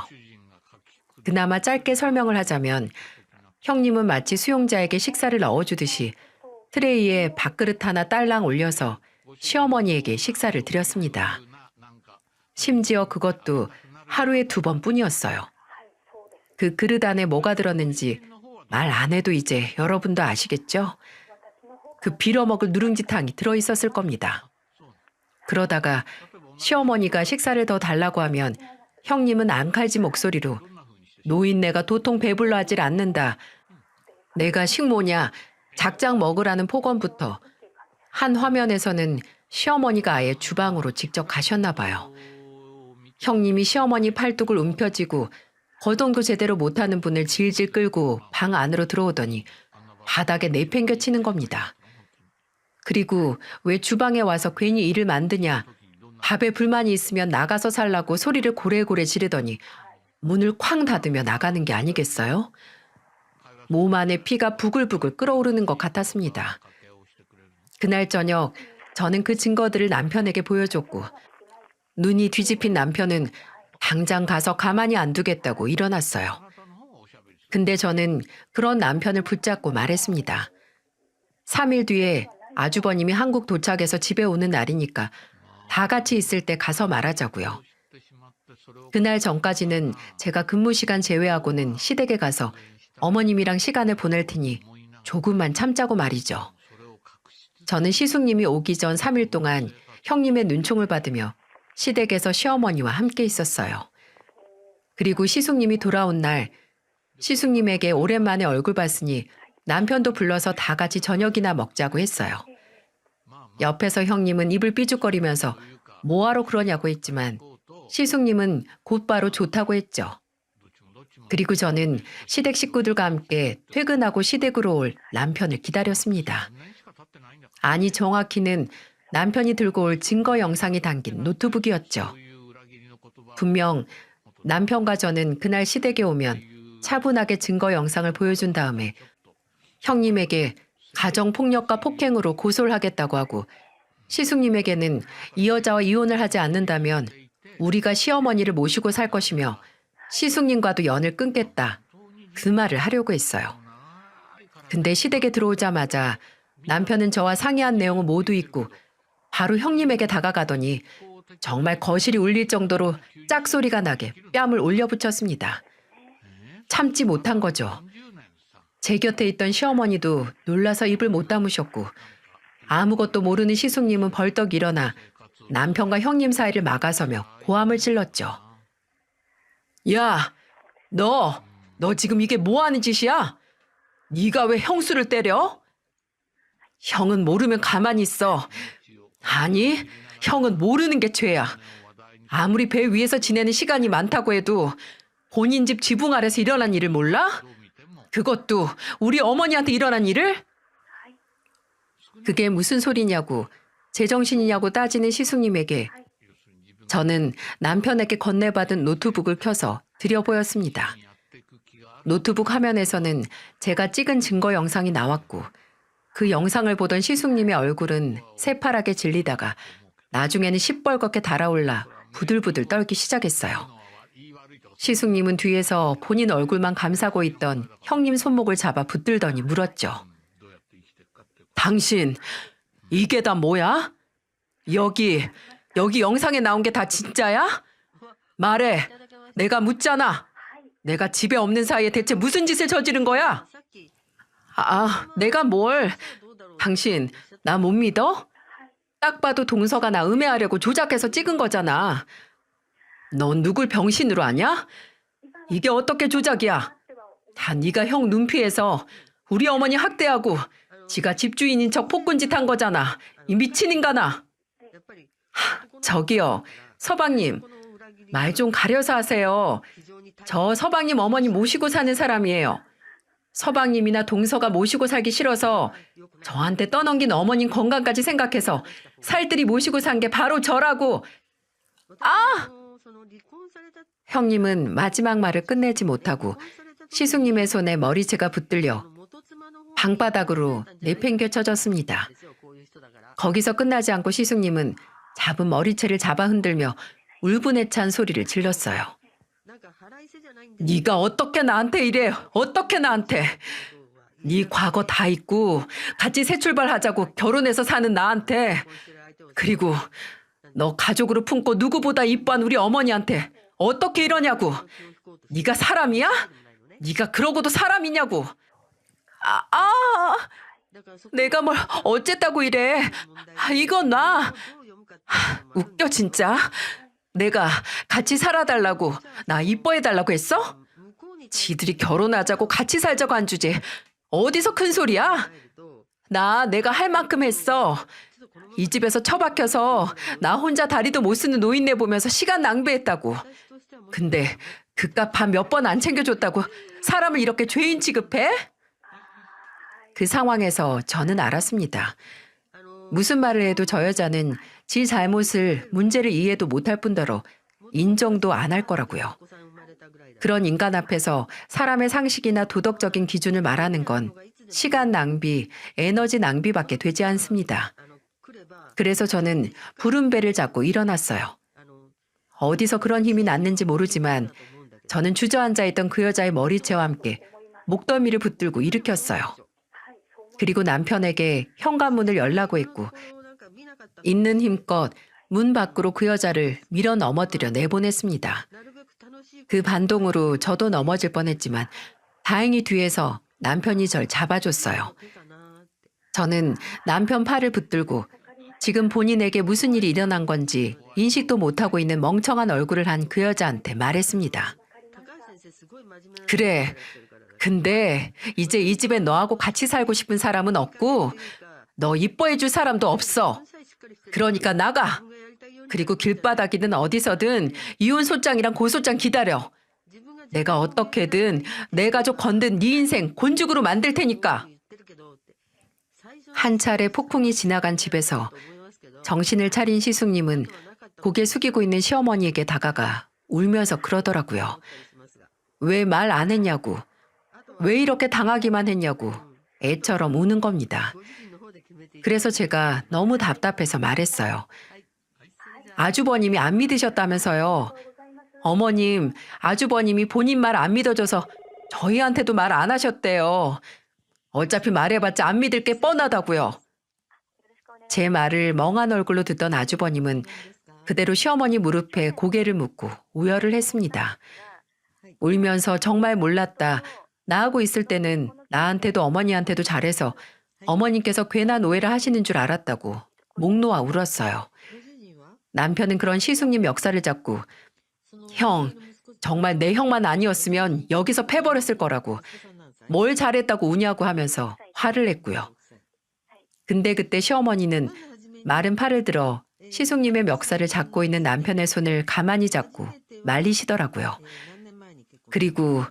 그나마 짧게 설명을 하자면 형님은 마치 수용자에게 식사를 넣어주듯이 트레이에 밥그릇 하나 딸랑 올려서 시어머니에게 식사를 드렸습니다. 심지어 그것도 하루에 2번뿐이었어요. 그 그릇 안에 뭐가 들었는지 말 안 해도 이제 여러분도 아시겠죠? 그 빌어먹을 누룽지탕이 들어있었을 겁니다. 그러다가 시어머니가 식사를 더 달라고 하면 형님은 앙칼진 목소리로 노인네가 도통 배불러 하질 않는다. 내가 식모냐 작작 먹으라는 폭언부터 한 화면에서는 시어머니가 아예 주방으로 직접 가셨나 봐요. 형님이 시어머니 팔뚝을 움켜쥐고 거동도 제대로 못하는 분을 질질 끌고 방 안으로 들어오더니 바닥에 내팽겨치는 겁니다. 그리고 왜 주방에 와서 괜히 일을 만드냐, 밥에 불만이 있으면 나가서 살라고 소리를 고래고래 지르더니 문을 쾅 닫으며 나가는 게 아니겠어요? 몸 안에 피가 부글부글 끓어오르는 것 같았습니다. 그날 저녁 저는 그 증거들을 남편에게 보여줬고 눈이 뒤집힌 남편은 당장 가서 가만히 안 두겠다고 일어났어요. 근데 저는 그런 남편을 붙잡고 말했습니다. 3일 뒤에 아주버님이 한국 도착해서 집에 오는 날이니까 다 같이 있을 때 가서 말하자고요. 그날 전까지는 제가 근무 시간 제외하고는 시댁에 가서 어머님이랑 시간을 보낼 테니 조금만 참자고 말이죠. 저는 시숙님이 오기 전 3일 동안 형님의 눈총을 받으며 시댁에서 시어머니와 함께 있었어요. 그리고 시숙님이 돌아온 날 시숙님에게 오랜만에 얼굴 봤으니 남편도 불러서 다 같이 저녁이나 먹자고 했어요. 옆에서 형님은 입을 삐죽거리면서 뭐하러 그러냐고 했지만 시숙님은 곧바로 좋다고 했죠. 그리고 저는 시댁 식구들과 함께 퇴근하고 시댁으로 올 남편을 기다렸습니다. 아니 정확히는 남편이 들고 올 증거 영상이 담긴 노트북이었죠. 분명 남편과 저는 그날 시댁에 오면 차분하게 증거 영상을 보여준 다음에 형님에게 가정폭력과 폭행으로 고소를 하겠다고 하고 시숙님에게는 이 여자와 이혼을 하지 않는다면 우리가 시어머니를 모시고 살 것이며 시숙님과도 연을 끊겠다. 그 말을 하려고 했어요. 근데 시댁에 들어오자마자 남편은 저와 상의한 내용을 모두 잊고 바로 형님에게 다가가더니 정말 거실이 울릴 정도로 짝소리가 나게 뺨을 올려붙였습니다. 참지 못한 거죠. 제 곁에 있던 시어머니도 놀라서 입을 못 다무셨고 아무것도 모르는 시숙님은 벌떡 일어나 남편과 형님 사이를 막아서며 고함을 질렀죠. 야, 너 지금 이게 뭐 하는 짓이야? 네가 왜 형수를 때려? 형은 모르면 가만히 있어. 아니, 형은 모르는 게 죄야. 아무리 배 위에서 지내는 시간이 많다고 해도 본인 집 지붕 아래서 일어난 일을 몰라? 그것도 우리 어머니한테 일어난 일을? 그게 무슨 소리냐고, 제정신이냐고 따지는 시숙님에게 저는 남편에게 건네받은 노트북을 켜서 들여보였습니다. 노트북 화면에서는 제가 찍은 증거 영상이 나왔고 그 영상을 보던 시숙님의 얼굴은 새파랗게 질리다가 나중에는 시뻘겋게 달아올라 부들부들 떨기 시작했어요. 시숙님은 뒤에서 본인 얼굴만 감싸고 있던 형님 손목을 잡아 붙들더니 물었죠. 당신, 이게 다 뭐야? 여기 영상에 나온 게 다 진짜야? 말해, 내가 묻잖아. 내가 집에 없는 사이에 대체 무슨 짓을 저지른 거야? 내가 뭘? 당신, 나 못 믿어? 딱 봐도 동서가 나 음해하려고 조작해서 찍은 거잖아. 넌 누굴 병신으로 아냐? 이게 어떻게 조작이야? 다 네가 형 눈피해서 우리 어머니 학대하고 지가 집주인인 척 폭군짓 한 거잖아. 이 미친 인간아. 저기요, 서방님. 말 좀 가려서 하세요. 저 서방님 어머니 모시고 사는 사람이에요. 서방님이나 동서가 모시고 살기 싫어서 저한테 떠넘긴 어머님 건강까지 생각해서 살뜰히 모시고 산 게 바로 저라고. 아! 형님은 마지막 말을 끝내지 못하고 시숙님의 손에 머리채가 붙들려 방바닥으로 내팽겨 쳐졌습니다. 거기서 끝나지 않고 시숙님은 잡은 머리채를 잡아 흔들며 울분에 찬 소리를 질렀어요. 네가 어떻게 나한테 이래? 어떻게 나한테? 네 과거 다 잊고 같이 새 출발하자고 결혼해서 사는 나한테, 그리고 너 가족으로 품고 누구보다 이뻐한 우리 어머니한테 어떻게 이러냐고. 네가 사람이야? 네가 그러고도 사람이냐고. 내가 뭘 어쨌다고 이래. 이건 나. 웃겨 진짜. 내가 같이 살아달라고, 나 이뻐해달라고 했어? 지들이 결혼하자고 같이 살자고 한 주제 어디서 큰 소리야? 내가 할 만큼 했어. 이 집에서 처박혀서 나 혼자 다리도 못 쓰는 노인네 보면서 시간 낭비했다고. 근데 그깟 밥 몇 번 안 챙겨줬다고 사람을 이렇게 죄인 취급해? 그 상황에서 저는 알았습니다. 무슨 말을 해도 저 여자는 지 잘못을, 문제를 이해도 못할 뿐더러 인정도 안 할 거라고요. 그런 인간 앞에서 사람의 상식이나 도덕적인 기준을 말하는 건 시간 낭비, 에너지 낭비밖에 되지 않습니다. 그래서 저는 부른 배를 잡고 일어났어요. 어디서 그런 힘이 났는지 모르지만 저는 주저앉아 있던 그 여자의 머리채와 함께 목덜미를 붙들고 일으켰어요. 그리고 남편에게 현관문을 열라고 했고 있는 힘껏 문 밖으로 그 여자를 밀어 넘어뜨려 내보냈습니다. 그 반동으로 저도 넘어질 뻔했지만 다행히 뒤에서 남편이 절 잡아줬어요. 저는 남편 팔을 붙들고 지금 본인에게 무슨 일이 일어난 건지 인식도 못하고 있는 멍청한 얼굴을 한 그 여자한테 말했습니다. 그래, 근데 이제 이 집에 너하고 같이 살고 싶은 사람은 없고 너 이뻐해줄 사람도 없어. 그러니까 나가. 그리고 길바닥이든 어디서든 이혼 소장이랑 고소장 기다려. 내가 어떻게든 내 가족 건든 네 인생 곤죽으로 만들 테니까. 한 차례 폭풍이 지나간 집에서 정신을 차린 시숙님은 고개 숙이고 있는 시어머니에게 다가가 울면서 그러더라고요. 왜 말 안 했냐고. 왜 이렇게 당하기만 했냐고 애처럼 우는 겁니다. 그래서 제가 너무 답답해서 말했어요. 아주버님이 안 믿으셨다면서요. 어머님, 아주버님이 본인 말 안 믿어줘서 저희한테도 말 안 하셨대요. 어차피 말해봤자 안 믿을 게 뻔하다고요. 제 말을 멍한 얼굴로 듣던 아주버님은 그대로 시어머니 무릎에 고개를 묻고 우열을 했습니다. 울면서 정말 몰랐다. 나하고 있을 때는 나한테도 어머니한테도 잘해서 어머님께서 괜한 오해를 하시는 줄 알았다고 목 놓아 울었어요. 남편은 그런 시숙님 멱살을 잡고 형, 정말 내 형만 아니었으면 여기서 패버렸을 거라고 뭘 잘했다고 우냐고 하면서 화를 냈고요. 근데 그때 시어머니는 마른 팔을 들어 시숙님의 멱살을 잡고 있는 남편의 손을 가만히 잡고 말리시더라고요. 그리고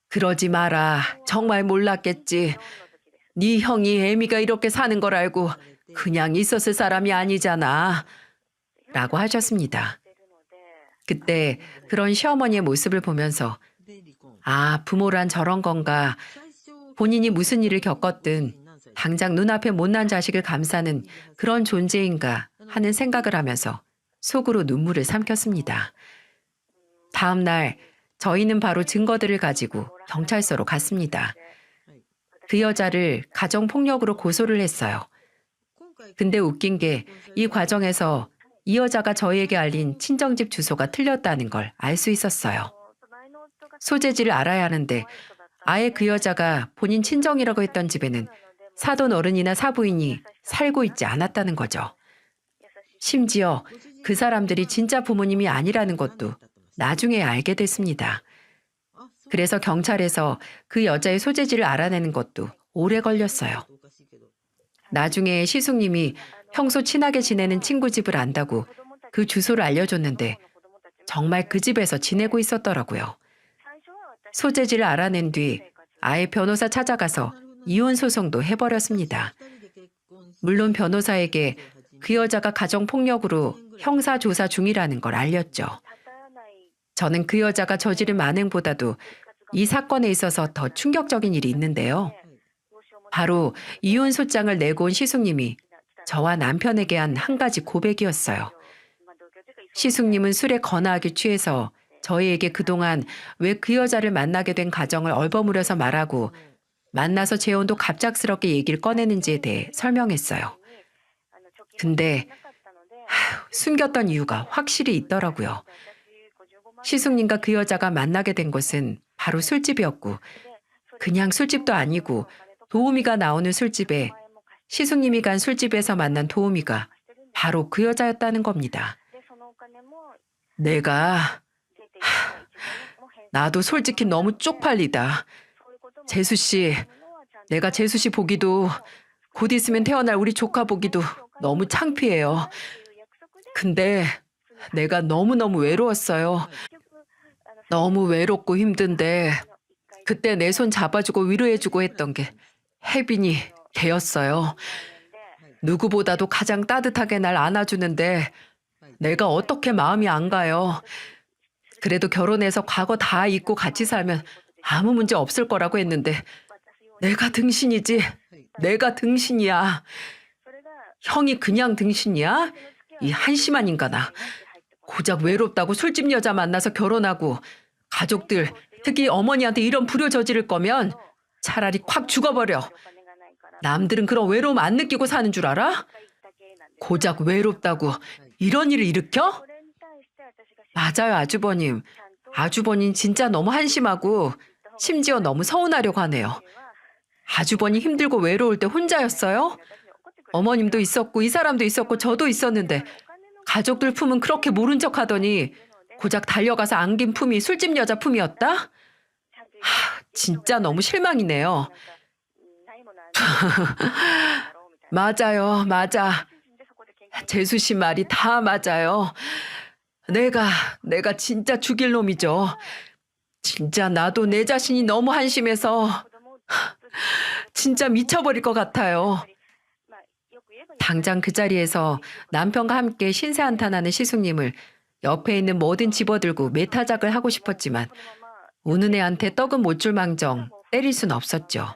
그러지 마라. 정말 몰랐겠지. 네 형이 애미가 이렇게 사는 걸 알고 그냥 있었을 사람이 아니잖아. 라고 하셨습니다. 그때 그런 시어머니의 모습을 보면서 아, 부모란 저런 건가. 본인이 무슨 일을 겪었든 당장 눈앞에 못난 자식을 감싸는 그런 존재인가 하는 생각을 하면서 속으로 눈물을 삼켰습니다. 다음 날 저희는 바로 증거들을 가지고 경찰서로 갔습니다. 그 여자를 가정폭력으로 고소를 했어요. 근데 웃긴 게 이 과정에서 이 여자가 저희에게 알린 친정집 주소가 틀렸다는 걸 알 수 있었어요. 소재지를 알아야 하는데 아예 그 여자가 본인 친정이라고 했던 집에는 사돈 어른이나 사부인이 살고 있지 않았다는 거죠. 심지어 그 사람들이 진짜 부모님이 아니라는 것도 나중에 알게 됐습니다. 그래서 경찰에서 그 여자의 소재지를 알아내는 것도 오래 걸렸어요. 나중에 시숙님이 평소 친하게 지내는 친구 집을 안다고 그 주소를 알려줬는데 정말 그 집에서 지내고 있었더라고요. 소재지를 알아낸 뒤 아예 변호사 찾아가서 이혼 소송도 해버렸습니다. 물론 변호사에게 그 여자가 가정폭력으로 형사조사 중이라는 걸 알렸죠. 저는 그 여자가 저지른 만행보다도 이 사건에 있어서 더 충격적인 일이 있는데요. 바로 이혼 소장을 내고 온 시숙님이 저와 남편에게 한 한 가지 고백이었어요. 시숙님은 술에 거나하게 취해서 저희에게 그동안 왜 그 여자를 만나게 된 가정을 얼버무려서 말하고 만나서 재혼도 갑작스럽게 얘기를 꺼내는지에 대해 설명했어요. 근데 숨겼던 이유가 확실히 있더라고요. 시숙님과 그 여자가 만나게 된 곳은 바로 술집이었고 그냥 술집도 아니고 도우미가 나오는 술집에 시숙님이 간 술집에서 만난 도우미가 바로 그 여자였다는 겁니다. 나도 솔직히 너무 쪽팔리다. 재수 씨, 내가 재수 씨 보기도 곧 있으면 태어날 우리 조카 보기도 너무 창피해요. 근데 내가 너무너무 외로웠어요. 너무 외롭고 힘든데 그때 내 손 잡아주고 위로해주고 했던 게 혜빈이 걔였어요. 누구보다도 가장 따뜻하게 날 안아주는데 내가 어떻게 마음이 안 가요. 그래도 결혼해서 과거 다 잊고 같이 살면 아무 문제 없을 거라고 했는데 내가 등신이지. 내가 등신이야. 형이 그냥 등신이야? 이 한심한 인간아. 고작 외롭다고 술집 여자 만나서 결혼하고 가족들, 특히 어머니한테 이런 불효 저지를 거면 차라리 콱 죽어버려. 남들은 그런 외로움 안 느끼고 사는 줄 알아? 고작 외롭다고 이런 일을 일으켜? 맞아요, 아주버님. 아주버님 진짜 너무 한심하고 심지어 너무 서운하려고 하네요. 아주버님 힘들고 외로울 때 혼자였어요? 어머님도 있었고 이 사람도 있었고 저도 있었는데 가족들 품은 그렇게 모른 척 하더니 고작 달려가서 안긴 품이 술집 여자 품이었다? 진짜 너무 실망이네요. 맞아요, 맞아. 재수 씨 말이 다 맞아요. 내가 진짜 죽일 놈이죠. 진짜 나도 내 자신이 너무 한심해서 진짜 미쳐버릴 것 같아요. 당장 그 자리에서 남편과 함께 신세한탄하는 시숙님을 옆에 있는 뭐든 집어들고 매타작을 하고 싶었지만 우는 애한테 떡은 못 줄 망정 때릴 순 없었죠.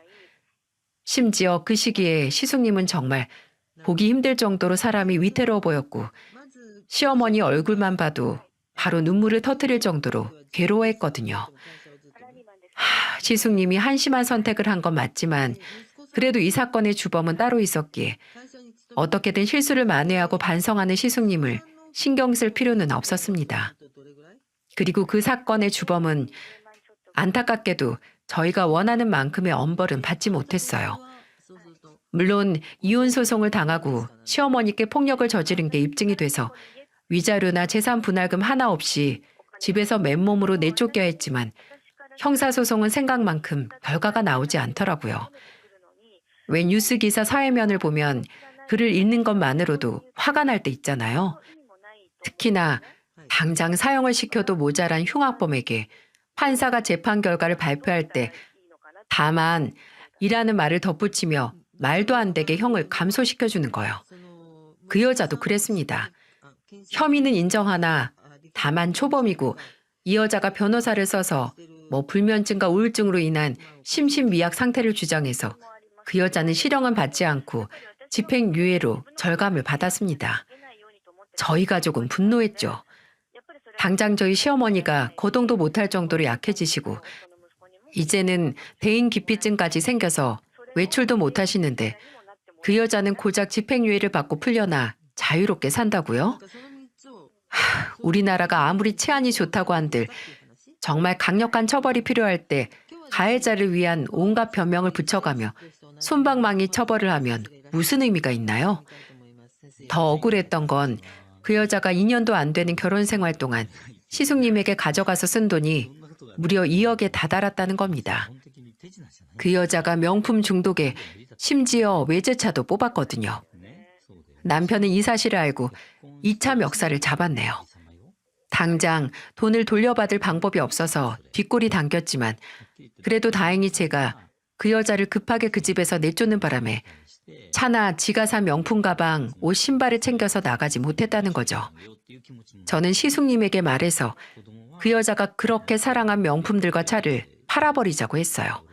심지어 그 시기에 시숙님은 정말 보기 힘들 정도로 사람이 위태로워 보였고 시어머니 얼굴만 봐도 바로 눈물을 터뜨릴 정도로 괴로워했거든요. 시숙님이 한심한 선택을 한 건 맞지만 그래도 이 사건의 주범은 따로 있었기에 어떻게든 실수를 만회하고 반성하는 시숙님을 신경 쓸 필요는 없었습니다. 그리고 그 사건의 주범은 안타깝게도 저희가 원하는 만큼의 엄벌은 받지 못했어요. 물론 이혼 소송을 당하고 시어머니께 폭력을 저지른 게 입증이 돼서 위자료나 재산 분할금 하나 없이 집에서 맨몸으로 내쫓겨야 했지만 형사소송은 생각만큼 결과가 나오지 않더라고요. 왜 뉴스 기사 사회면을 보면 글을 읽는 것만으로도 화가 날 때 있잖아요. 특히나 당장 사형을 시켜도 모자란 흉악범에게 판사가 재판 결과를 발표할 때 다만 이라는 말을 덧붙이며 말도 안 되게 형을 감소시켜주는 거예요. 그 여자도 그랬습니다. 혐의는 인정하나 다만 초범이고 이 여자가 변호사를 써서 불면증과 우울증으로 인한 심신미약 상태를 주장해서 그 여자는 실형은 받지 않고 집행유예로 절감을 받았습니다. 저희 가족은 분노했죠. 당장 저희 시어머니가 거동도 못할 정도로 약해지시고 이제는 대인기피증까지 생겨서 외출도 못하시는데 그 여자는 고작 집행유예를 받고 풀려나 자유롭게 산다고요? 우리나라가 아무리 치안이 좋다고 한들 정말 강력한 처벌이 필요할 때 가해자를 위한 온갖 변명을 붙여가며 솜방망이 처벌을 하면 무슨 의미가 있나요? 더 억울했던 건 그 여자가 2년도 안 되는 결혼 생활 동안 시숙님에게 가져가서 쓴 돈이 무려 2억에 다다랐다는 겁니다. 그 여자가 명품 중독에 심지어 외제차도 뽑았거든요. 남편은 이 사실을 알고 2차 멱살을 잡았네요. 당장 돈을 돌려받을 방법이 없어서 뒷골이 당겼지만 그래도 다행히 제가 그 여자를 급하게 그 집에서 내쫓는 바람에 차나 지가 산 명품 가방, 옷, 신발을 챙겨서 나가지 못했다는 거죠. 저는 시숙님에게 말해서 그 여자가 그렇게 사랑한 명품들과 차를 팔아버리자고 했어요.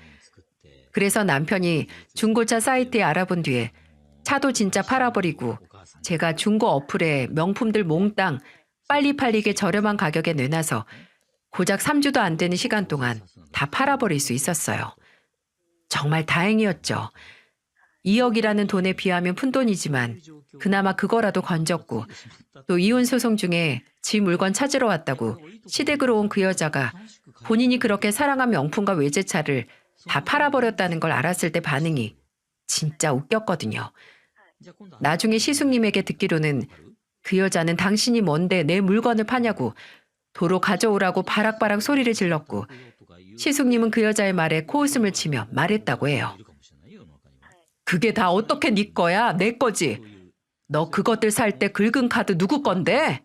그래서 남편이 중고차 사이트에 알아본 뒤에 차도 진짜 팔아버리고 제가 중고 어플에 명품들 몽땅 빨리 팔리게 저렴한 가격에 내놔서 고작 3주도 안 되는 시간 동안 다 팔아버릴 수 있었어요. 정말 다행이었죠. 2억이라는 돈에 비하면 푼돈이지만 그나마 그거라도 건졌고 또 이혼 소송 중에 지 물건 찾으러 왔다고 시댁으로 온 그 여자가 본인이 그렇게 사랑한 명품과 외제차를 다 팔아버렸다는 걸 알았을 때 반응이 진짜 웃겼거든요. 나중에 시숙님에게 듣기로는 그 여자는 당신이 뭔데 내 물건을 파냐고 도로 가져오라고 바락바락 소리를 질렀고 시숙님은 그 여자의 말에 코웃음을 치며 말했다고 해요. 그게 다 어떻게 네 거야? 내 거지. 너 그것들 살 때 긁은 카드 누구 건데?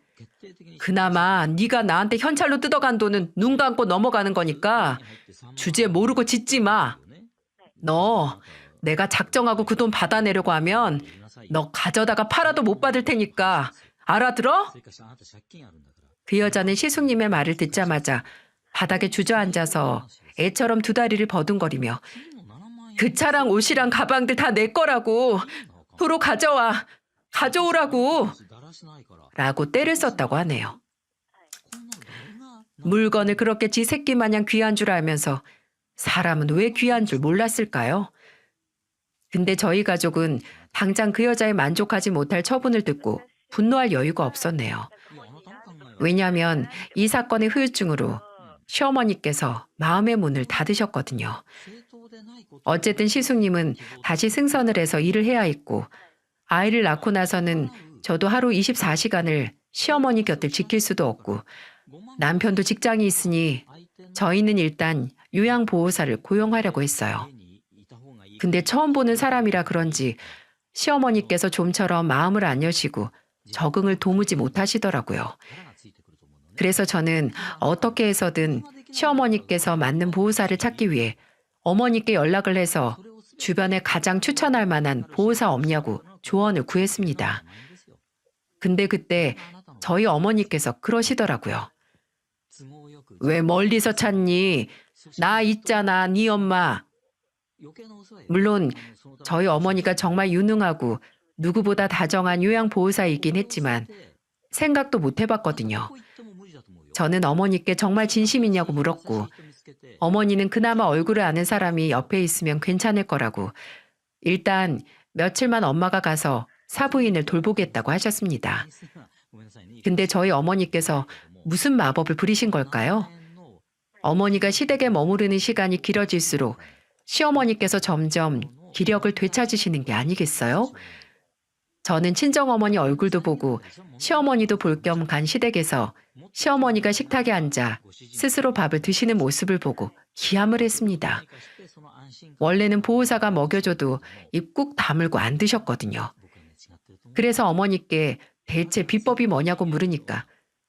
그나마 네가 나한테 현찰로 뜯어간 돈은 눈 감고 넘어가는 거니까 주제 모르고 짖지 마. 너 내가 작정하고 그 돈 받아내려고 하면 너 가져다가 팔아도 못 받을 테니까 알아들어? 그 여자는 시숙님의 말을 듣자마자 바닥에 주저앉아서 애처럼 두 다리를 버둥거리며 그 차랑 옷이랑 가방들 다 내 거라고 도로 가져와 가져오라고 라고 떼를 썼다고 하네요. 물건을 그렇게 지 새끼 마냥 귀한 줄 알면서 사람은 왜 귀한 줄 몰랐을까요? 근데 저희 가족은 당장 그 여자에 만족하지 못할 처분을 듣고 분노할 여유가 없었네요. 왜냐하면 이 사건의 후유증으로 시어머니께서 마음의 문을 닫으셨거든요. 어쨌든 시숙님은 다시 승선을 해서 일을 해야 했고 아이를 낳고 나서는 저도 하루 24시간을 시어머니 곁을 지킬 수도 없고 남편도 직장이 있으니 저희는 일단 요양보호사를 고용하려고 했어요. 근데 처음 보는 사람이라 그런지 시어머니께서 좀처럼 마음을 안 여시고 적응을 도무지 못하시더라고요. 그래서 저는 어떻게 해서든 시어머니께서 맞는 보호사를 찾기 위해 어머니께 연락을 해서 주변에 가장 추천할 만한 보호사 없냐고 조언을 구했습니다. 근데 그때 저희 어머니께서 그러시더라고요. 왜 멀리서 찾니? 나 있잖아, 네 엄마. 물론 저희 어머니가 정말 유능하고 누구보다 다정한 요양보호사이긴 했지만 생각도 못 해봤거든요. 저는 어머니께 정말 진심이냐고 물었고 어머니는 그나마 얼굴을 아는 사람이 옆에 있으면 괜찮을 거라고 일단 며칠만 엄마가 가서 사부인을 돌보겠다고 하셨습니다. 근데 저희 어머니께서 무슨 마법을 부리신 걸까요? 어머니가 시댁에 머무르는 시간이 길어질수록 시어머니께서 점점 기력을 되찾으시는 게 아니겠어요? 저는 친정어머니 얼굴도 보고 시어머니도 볼 겸 간 시댁에서 시어머니가 식탁에 앉아 스스로 밥을 드시는 모습을 보고 기함을 했습니다. 원래는 보호사가 먹여줘도 입 꾹 다물고 안 드셨거든요. 그래서 어머니께 대체 비법이 뭐냐고 물으니까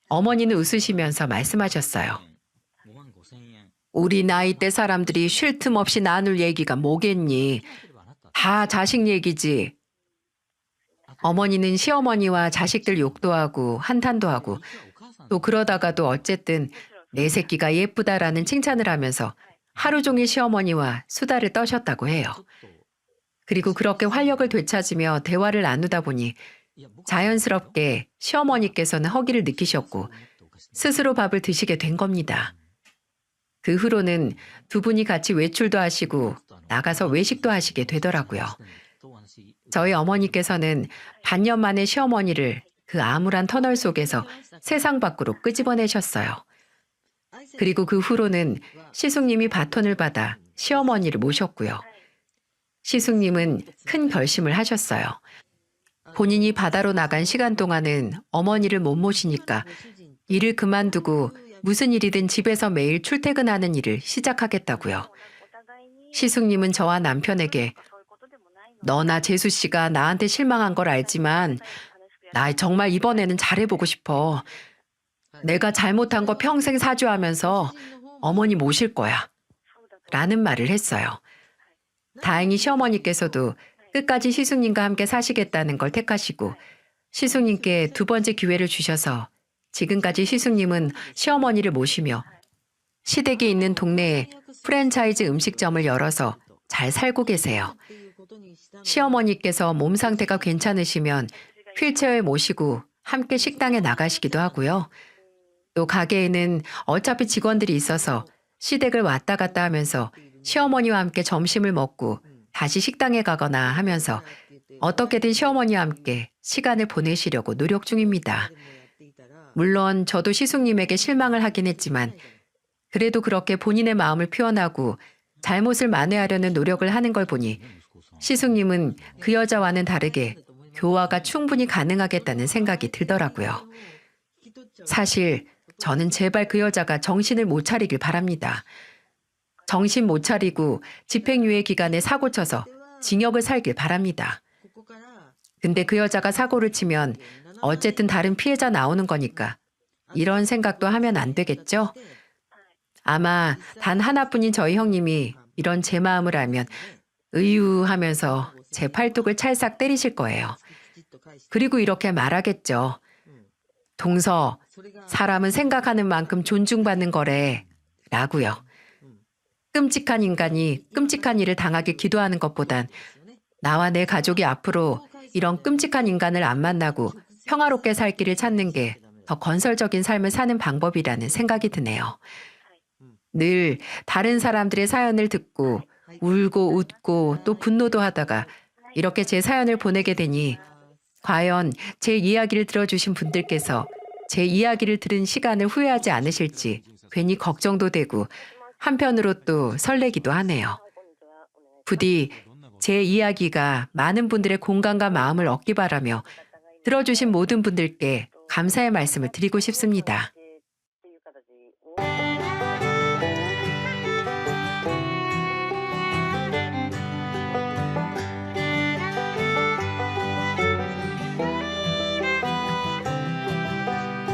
어머니는 웃으시면서 말씀하셨어요. 우리 나이대 사람들이 쉴 틈 없이 나눌 얘기가 뭐겠니? 다 자식 얘기지. 어머니는 시어머니와 자식들 욕도 하고 한탄도 하고 또 그러다가도 어쨌든 내 새끼가 예쁘다라는 칭찬을 하면서 하루 종일 시어머니와 수다를 떠셨다고 해요. 그리고 그렇게 활력을 되찾으며 대화를 나누다 보니 자연스럽게 시어머니께서는 허기를 느끼셨고 스스로 밥을 드시게 된 겁니다. 그 후로는 두 분이 같이 외출도 하시고 나가서 외식도 하시게 되더라고요. 저희 어머니께서는 반년 만에 시어머니를 그 암울한 터널 속에서 세상 밖으로 끄집어내셨어요. 그리고 그 후로는 시숙님이 바톤을 받아 시어머니를 모셨고요. 시숙님은 큰 결심을 하셨어요. 본인이 바다로 나간 시간 동안은 어머니를 못 모시니까 일을 그만두고 무슨 일이든 집에서 매일 출퇴근하는 일을 시작하겠다고요. 시숙님은 저와 남편에게 너나 재수 씨가 나한테 실망한 걸 알지만 나 정말 이번에는 잘해보고 싶어. 내가 잘못한 거 평생 사죄하면서 어머니 모실 거야. 라는 말을 했어요. 다행히 시어머니께서도 끝까지 시숙님과 함께 사시겠다는 걸 택하시고 시숙님께 두 번째 기회를 주셔서 지금까지 시숙님은 시어머니를 모시며 시댁이 있는 동네에 프랜차이즈 음식점을 열어서 잘 살고 계세요. 시어머니께서 몸 상태가 괜찮으시면 휠체어에 모시고 함께 식당에 나가시기도 하고요. 또 가게에는 어차피 직원들이 있어서 시댁을 왔다 갔다 하면서 시어머니와 함께 점심을 먹고 다시 식당에 가거나 하면서 어떻게든 시어머니와 함께 시간을 보내시려고 노력 중입니다. 물론 저도 시숙님에게 실망을 하긴 했지만 그래도 그렇게 본인의 마음을 표현하고 잘못을 만회하려는 노력을 하는 걸 보니 시숙님은 그 여자와는 다르게 교화가 충분히 가능하겠다는 생각이 들더라고요. 사실 저는 제발 그 여자가 정신을 못 차리길 바랍니다. 정신 못 차리고 집행유예 기간에 사고 쳐서 징역을 살길 바랍니다. 근데 그 여자가 사고를 치면 어쨌든 다른 피해자 나오는 거니까 이런 생각도 하면 안 되겠죠? 아마 단 하나뿐인 저희 형님이 이런 제 마음을 알면 의유하면서 제 팔뚝을 찰싹 때리실 거예요. 그리고 이렇게 말하겠죠. 동서, 사람은 생각하는 만큼 존중받는 거래. 라고요. 끔찍한 인간이 끔찍한 일을 당하길 기도하는 것보단 나와 내 가족이 앞으로 이런 끔찍한 인간을 안 만나고 평화롭게 살 길을 찾는 게 더 건설적인 삶을 사는 방법이라는 생각이 드네요. 늘 다른 사람들의 사연을 듣고 울고 웃고 또 분노도 하다가 이렇게 제 사연을 보내게 되니 과연 제 이야기를 들어주신 분들께서 제 이야기를 들은 시간을 후회하지 않으실지 괜히 걱정도 되고 한편으로 또 설레기도 하네요. 부디 제 이야기가 많은 분들의 공감과 마음을 얻기 바라며 들어주신 모든 분들께 감사의 말씀을 드리고 싶습니다.